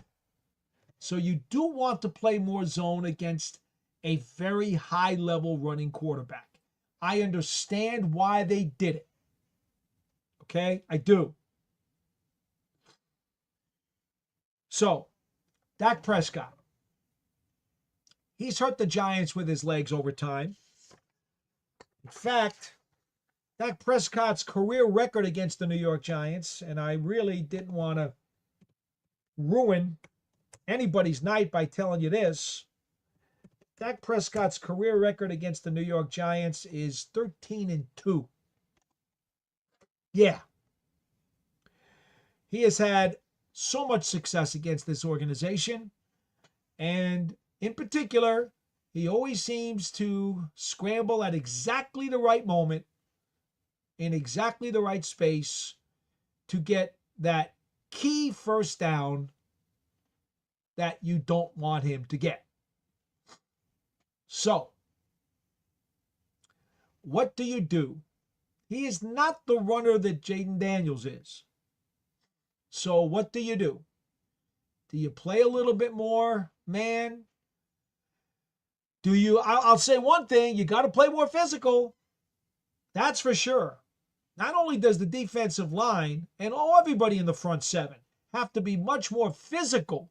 So you do want to play more zone against a very high-level running quarterback. I understand why they did it. Okay? I do. So, Dak Prescott. He's hurt the Giants with his legs over time. In fact, Dak Prescott's career record against the New York Giants, and I really didn't want to ruin anybody's night by telling you this. Dak Prescott's career record against the New York Giants is 13-2. Yeah. He has had so much success against this organization, and in particular, he always seems to scramble at exactly the right moment, in exactly the right space, to get that key first down that you don't want him to get. So, what do you do? He is not the runner that Jaden Daniels is. So, what do you do? Do you play a little bit more man? Do you? I'll say one thing, you got to play more physical. That's for sure. Not only does the defensive line and everybody in the front 7 have to be much more physical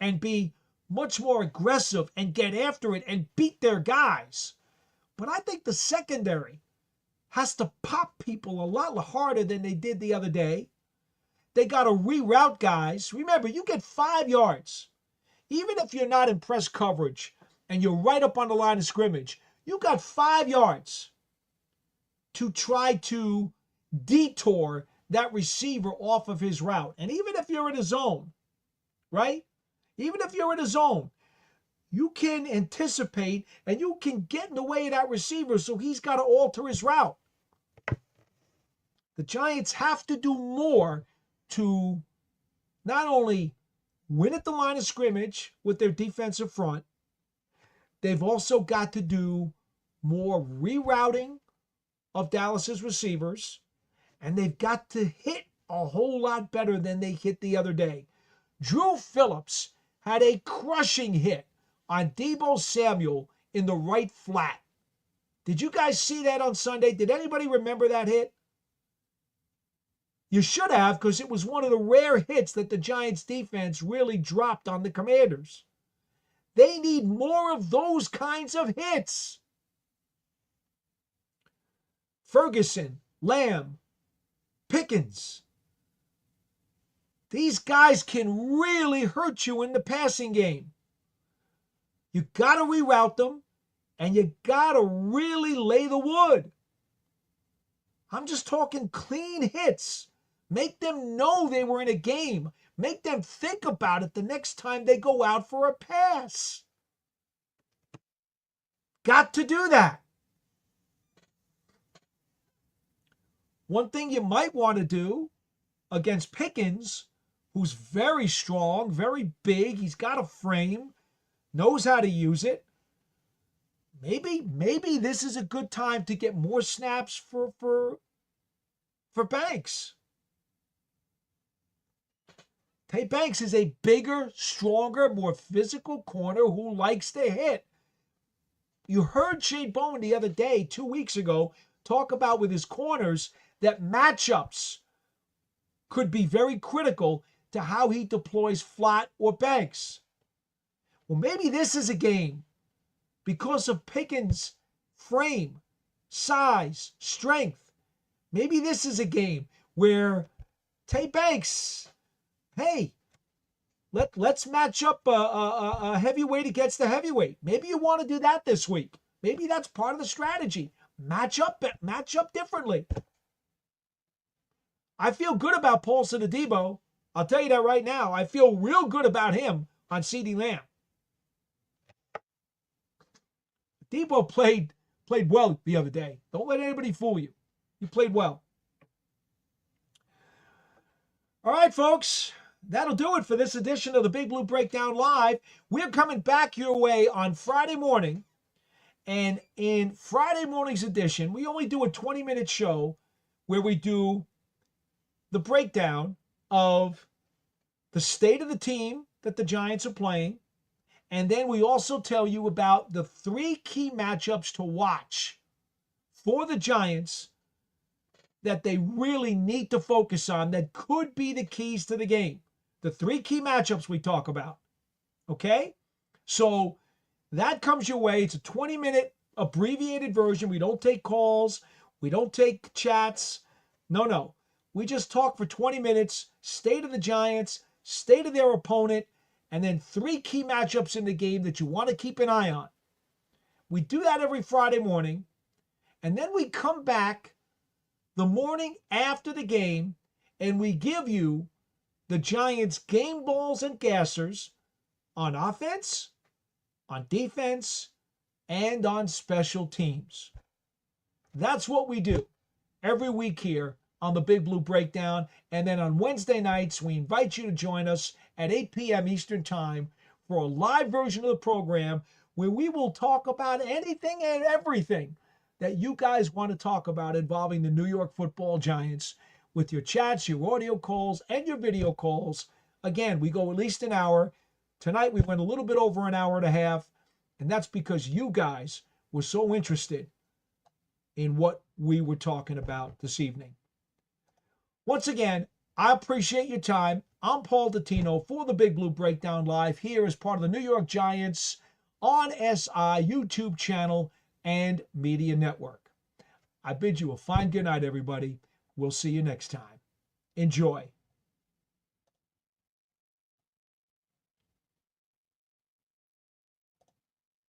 and be much more aggressive and get after it and beat their guys, but I think the secondary has to pop people a lot harder than they did the other day. They got to reroute guys. Remember, you get 5 yards. Even if you're not in press coverage and you're right up on the line of scrimmage, you got 5 yards to try to detour that receiver off of his route. And even if you're in a zone, right? Even if you're in a zone, you can anticipate and you can get in the way of that receiver, so he's got to alter his route. The Giants have to do more to not only win at the line of scrimmage with their defensive front, they've also got to do more rerouting of Dallas's receivers, and they've got to hit a whole lot better than they hit the other day. Drew Phillips had a crushing hit on Deebo Samuel in the right flat. Did you guys see that on Sunday? Did anybody remember that hit? You should have, because it was one of the rare hits that the Giants defense really dropped on the Commanders. They need more of those kinds of hits. Ferguson, Lamb, Pickens. These guys can really hurt you in the passing game. You got to reroute them, and you got to really lay the wood. I'm just talking clean hits. Make them know they were in a game. Make them think about it the next time they go out for a pass. Got to do that. One thing you might want to do against Pickens, who's very strong, very big, he's got a frame, knows how to use it. Maybe this is a good time to get more snaps for Banks. Tay Banks is a bigger, stronger, more physical corner who likes to hit. You heard Shane Bowen the other day, 2 weeks ago, talk about with his corners that matchups could be very critical to how he deploys Flat or Banks. Well, maybe this is a game because of Pickens' frame, size, strength. Maybe this is a game where Tay Banks, hey, let's match up a heavyweight against the heavyweight. Maybe you want to do that this week. Maybe that's part of the strategy. Match up differently. I feel good about Paulson Adebo. I'll tell you that right now. I feel real good about him on CeeDee Lamb. Adebo played well the other day. Don't let anybody fool you. He played well. All right, folks. That'll do it for this edition of the Big Blue Breakdown Live. We're coming back your way on Friday morning. And in Friday morning's edition, we only do a 20-minute show where we do the breakdown of the state of the team that the Giants are playing. And then we also tell you about the 3 key matchups to watch for the Giants that they really need to focus on that could be the keys to the game. The 3 key matchups we talk about. Okay? So that comes your way. It's a 20-minute abbreviated version. We don't take calls. We don't take chats. No. We just talk for 20 minutes, state of the Giants, state of their opponent, and then 3 key matchups in the game that you want to keep an eye on. We do that every Friday morning, and then we come back the morning after the game, and we give you the Giants' game balls and gassers on offense, on defense, and on special teams. That's what we do every week here on the Big Blue Breakdown. And then on Wednesday nights, we invite you to join us at 8 p.m. Eastern Time for a live version of the program where we will talk about anything and everything that you guys want to talk about involving the New York Football Giants with your chats, your audio calls, and your video calls. Again, we go at least an hour. Tonight, we went a little bit over an hour and a half, and that's because you guys were so interested in what we were talking about this evening. Once again, I appreciate your time. I'm Paul Dottino for the Big Blue Breakdown Live here as part of the New York Giants on SI YouTube channel and media network. I bid you a fine good night, everybody. We'll see you next time. Enjoy.